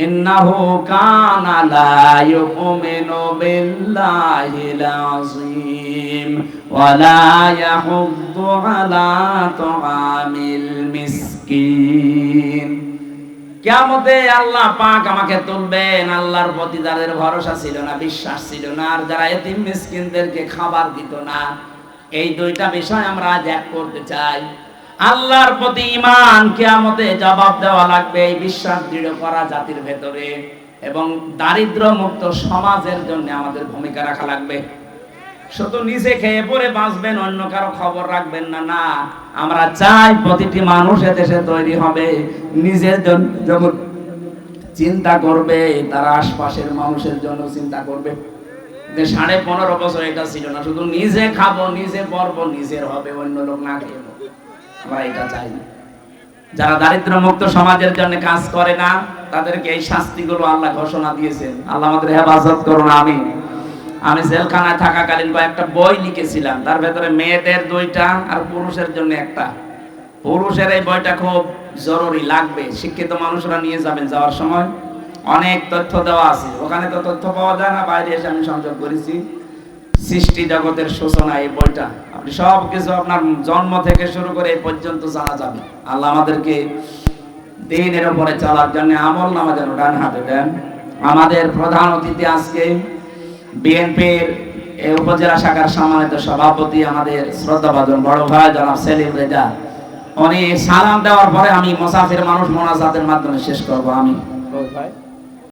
ইন্নাহু কানা লা ইউমিনু বিল্লাহিল আযীম ওয়া লা ইয়াহুদ্দু আলা তুআমিল মিসকিন। কিয়ামতে আল্লাহ পাক আমাকে তুলবেন, আল্লাহর প্রতি যাদের ভরসা ছিল না, বিশ্বাস ছিল না, আর যারা এতিম মিসকিনদেরকে খাবার দিত না, এই দুইটা বিষয় আমরা আজ এক করতে চাই। আল্লাহর প্রতি ঈমান, কিয়ামতে জবাব দেওয়া লাগবে, এই বিশ্বাস দৃঢ় করা জাতির ভেতরে, এবং দারিদ্র মুক্ত সমাজের জন্য আমাদের ভূমিকা রাখা লাগবে। শুধু নিজে খেয়ে পরে বাঁচবেন, অন্য কারো খবর রাখবেন না। না, আমরা চাই প্রতিটি মানুষ এদেশে তৈরি হবে, নিজের জন্য যেমন চিন্তা করবে, তার আশপাশের মানুষের জন্য চিন্তা করবে। 15.5 বছর এটা ছিল না, শুধু নিজে খাবো, নিজে পরবো, নিজের হবে, অন্য লোক না খেয়ে। আমরা এটা চাই না। যারা দারিদ্র মুক্ত সমাজের জন্য কাজ করে না, তাদেরকে এই শাস্তিগুলো আল্লাহ ঘোষণা দিয়েছেন। আল্লাহ আমাদের হেফাজত করুন, আমিন। আমি জেলখানায় থাকাকালীন একটা বই লিখেছিলাম, তার ভেতরে মেয়েদের 2টা আর পুরুষের জন্য একটা। পুরুষের এই বইটা খুব জরুরি, লাগবে, শিক্ষিত মানুষরা নিয়ে যাবেন। যাওয়ার সময় অনেক তথ্য দেওয়া আছে, ওখানে তো তথ্য পাওয়া যায় না, বাইরে এসে আমি সংযোগ করেছি। সৃষ্টি জগতের সূচনা, এই বইটা আপনি সব কিছু আপনার জন্ম থেকে শুরু করে এই পর্যন্ত জানা যাবে। আল্লাহ আমাদেরকে দ্বীনের উপরে চলার জন্য আমল নামা যেন ডান হাতে দেন। আমাদের প্রধান অতিথি আজকে বিএনপির এই উপজেলা শাখার সম্মানিত সভাপতি, আমাদের শ্রদ্ধাভাজন বড় ভাই জনাব সেলিম রেজা। উনি সালাম দেওয়ার পরে আমি মুসাফির মানুষ মোনাজাতের মাধ্যমে শেষ করব। আমি